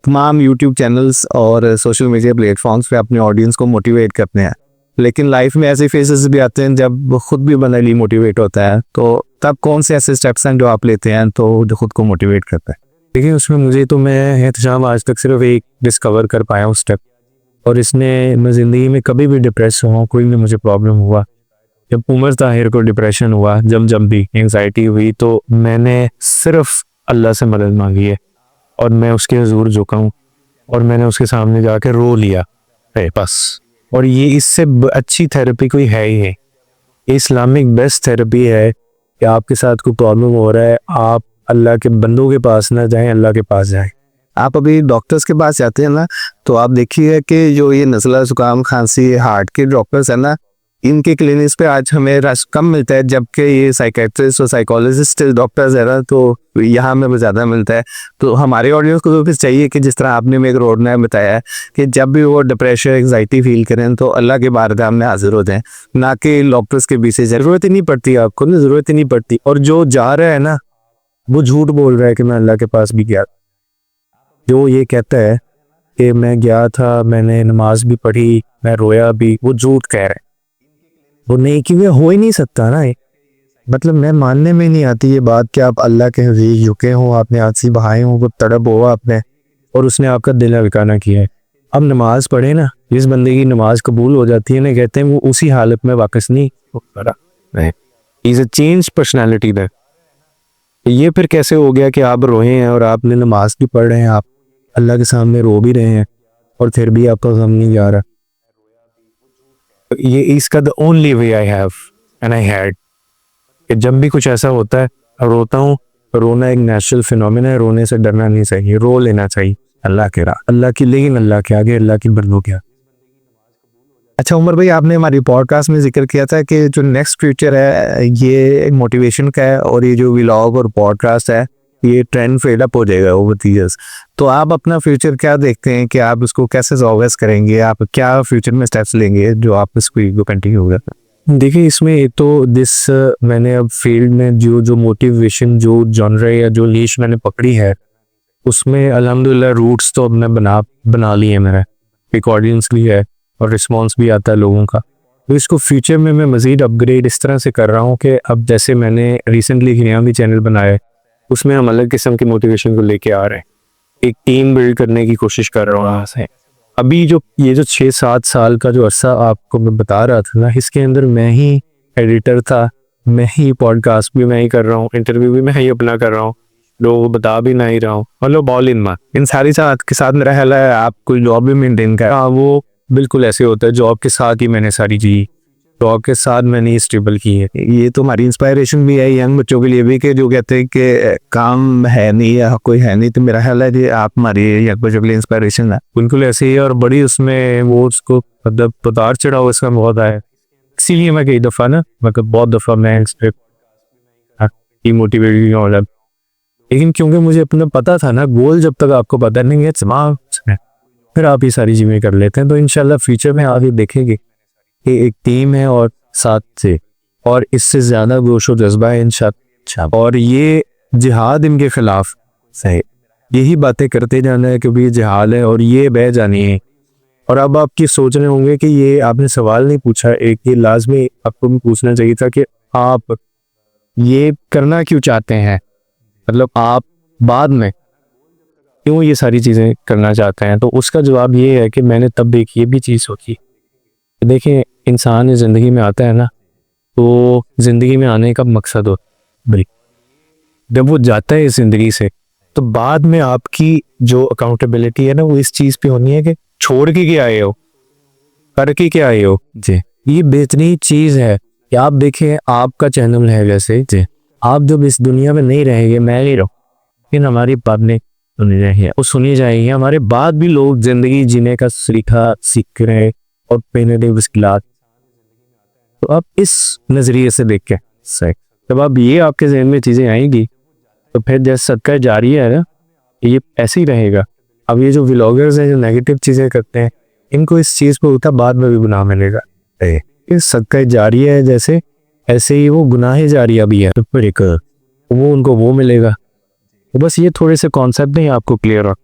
तमाम यूट्यूब चैनल्स और सोशल मीडिया प्लेटफॉर्म्स पे अपने ऑडियंस को मोटिवेट करते हैं, लेकिन लाइफ में ऐसे फेसेस भी आते हैं जब खुद भी बंदा मोटिवेट होता है, तो तब कौन से ऐसे स्टेप्स हैं जो आप लेते हैं तो जो खुद को मोटिवेट करता है? देखिए, उसमें मुझे तो, मैं एहतशाम आज तक सिर्फ एक डिस्कवर कर पाया हूँ स्टेप, और इसने, मैं ज़िंदगी में कभी भी डिप्रेस हुआ, कोई भी मुझे प्रॉब्लम हुआ, जब उमर ताहिर को डिप्रेशन हुआ, जब भी एंजाइटी हुई, तो मैंने सिर्फ अल्लाह से मदद मांगी है और मैं उसके हुजूर झुका हूँ और मैंने उसके सामने जाकर रो लिया है बस। और ये इससे अच्छी थेरेपी कोई है ही नहीं। इस्लामिक बेस्ट थेरेपी है कि आपके साथ कोई प्रॉब्लम हो रहा है, आप अल्लाह के बंदों के पास ना जाएं, अल्लाह के पास जाएं। आप अभी डॉक्टर्स के पास जाते हैं ना, तो आप देखिए कि जो ये नज़ला, जुकाम, खांसी, हार्ट के डॉक्टर्स हैं ना, इनके क्लिनिक्स पे आज हमें रश कम मिलता है, जबकि ये साइकेट्रिस्ट और साइकोलॉजिस्ट डॉक्टर्स है ना, तो यहाँ हमें ज़्यादा मिलता है। तो हमारे ऑडियंस को तो फिर चाहिए कि जिस तरह आपने मेरे रोड मैप बताया है कि जब भी वो डिप्रेशन, एंजाइटी फील करें तो अल्लाह के बारगाह में हाजिर हो जाएं, ना कि डॉक्टर्स के पीछे। ज़रूरत ही नहीं पड़ती, आपको ना ज़रूरत ही नहीं पड़ती। और जो जा रहा है ना, वो झूठ बोल रहा है कि मैं अल्लाह के पास भी गया। जो ये कहता है कि मैं गया था, मैंने नमाज भी पढ़ी, मैं रोया भी, वो झूठ कह रहा है। वो नेकी में हो ही नहीं सकता ना। मतलब मैं मानने में नहीं आती ये बात कि आप अल्लाह के हज़ूर झुके हों, आपने आंसू बहाए हों, वो तड़प हो आपने, और उसने आपका दिल हल्का ना किया है। अब नमाज पढ़े ना, जिस बंदे की नमाज कबूल हो जाती है ना, कहते हैं वो उसी हालत में वापस नहीं होता। Is a change personality that. ये फिर कैसे हो गया कि आप रोए हैं और आपने नमाज भी पढ़ रहे हैं, आप अल्लाह के सामने रो भी रहे हैं और फिर भी आपका गम नहीं जा रहा। ये इसका the only way I have and I had कि जब भी कुछ ऐसा होता है रोता हूँ। रोना एक नेचुरल फिनोमेना है, रोने से डरना नहीं चाहिए, रो लेना चाहिए अल्लाह के राह, अल्लाह की, लेकिन अल्लाह के आगे, अल्लाह की बंदों के आगे। अच्छा उमर भाई, आपने हमारी पॉडकास्ट में जिक्र किया था कि जो नेक्स्ट फ्यूचर है ये मोटिवेशन का है, और ये जो व्लॉग और पॉडकास्ट है ये ट्रेंड फेड अप हो जाएगा ओवर द इयर्स। तो आप अपना फ्यूचर क्या देखते हैं कि आप इसको कैसे सॉल्व करेंगे, आप क्या फ्यूचर में स्टेप्स लेंगे जो आप इसको कंटिन्यू होगा? देखिए, इसमें एक तो मैंने अब फील्ड में जो मोटिवेशन, जो जॉनर या जो नीश मैंने पकड़ी है, उसमें अल्हम्दुलिल्लाह रूट्स तो अब मैं बना ली है। मेरा एक ऑडियंस भी है और रिस्पॉन्स भी आता है लोगों का। तो इसको फ्यूचर में मैं मज़ीद अपग्रेड इस तरह से कर रहा हूँ कि अब जैसे मैंने रिसेंटली हिरियावी चैनल बनाया है, उसमें हम अलग किस्म की मोटिवेशन को लेके आ रहे हैं, एक टीम बिल्ड करने की कोशिश कर रहा हूँ। अभी जो 6-7 साल का जो अरसा आपको मैं बता रहा था ना, इसके अंदर मैं ही एडिटर था, मैं ही पॉडकास्ट भी मैं ही कर रहा हूँ, इंटरव्यू भी मैं ही अपना कर रहा हूँ, लोगों को बता भी नहीं रहा हूँ, मतलब ऑल इन इन सारी साथ के साथ मेरा ख्याल है आप कोई जॉब भी मेंटेन कर। हाँ वो बिल्कुल ऐसे होता है, जॉब के साथ ही मैंने सारी चीज़, जॉब के साथ मैंने स्टेबल की है। ये तो हमारी इंस्पायरेशन भी है यंग बच्चों के लिए भी, कि जो कहते हैं कि काम है नहीं या कोई है नहीं, तो मेरा ख्याल है कि आप हमारी यंग बच्चों के लिए इंस्पायरेशन है। बिल्कुल ऐसे ही, और बड़ी उसमें वो उसको मतलब उतार चढ़ाव इसका बहुत आया, इसीलिए मैं कई दफ़ा ना मतलब बहुत दफ़ा मैं इस पर मोटिवेटेड हो, लेकिन क्योंकि मुझे अपना पता था ना, गोल जब तक आपको पता नहीं है दिमाग में, फिर आप ये सारी चीज़ें कर लेते हैं। तो इंशाल्लाह फ्यूचर में आगे देखेंगे कि एक टीम है और साथ से, और इससे ज़्यादा जोश और जज्बा है इंशाल्लाह, और ये जिहाद इनके खिलाफ सही, यही बातें करते जाना है क्योंकि ये जिहाद है और ये बह जानी है। और अब आपकी सोच रहे होंगे कि ये आपने सवाल नहीं पूछा, एक ये लाजमी आपको भी पूछना चाहिए था कि आप ये करना क्यों चाहते हैं, मतलब आप बाद में क्यों ये सारी चीज़ें करना चाहते हैं। तो उसका जवाब ये है कि मैंने तब एक ये भी चीज़ सोची, देखिए इंसान ज़िंदगी में आता है ना, तो ज़िंदगी में आने का मकसद हो भाई, जब वो जाता है इस ज़िंदगी से, तो बाद में आपकी जो अकाउंटेबिलिटी है ना, वो इस चीज़ पे होनी है कि छोड़ के क्या आए हो, करके क्या आए हो जी। ये बेहतरीन चीज़ है कि आप देखें, आपका चैनल है वैसे जी, आप जब इस दुनिया में नहीं रहेंगे, मैं नहीं रहूँ, लेकिन हमारी बातें सुनी जाएगी, वो सुनी जाएगी, हमारे बाद भी लोग ज़िंदगी जीने का सलीका सीख रहे हैं और पहने दे मुश्किलात। तो आप इस नज़रिए से देख के सही, जब आप ये आपके जहन में चीज़ें आएंगी, तो फिर जैसे सदका जारी है ना, ये ऐसे ही रहेगा। अब ये जो व्लॉगर्स हैं जो नेगेटिव चीज़ें करते हैं, इनको इस चीज़ पर उल्टा बाद में भी गुनाह मिलेगा। इस सदका जारी है जैसे, ऐसे ही वो गुनाह जारिया भी है, तो फिर एक वो उनको वो मिलेगा। तो बस ये थोड़े से कॉन्सेप्ट नहीं आपको क्लियर रख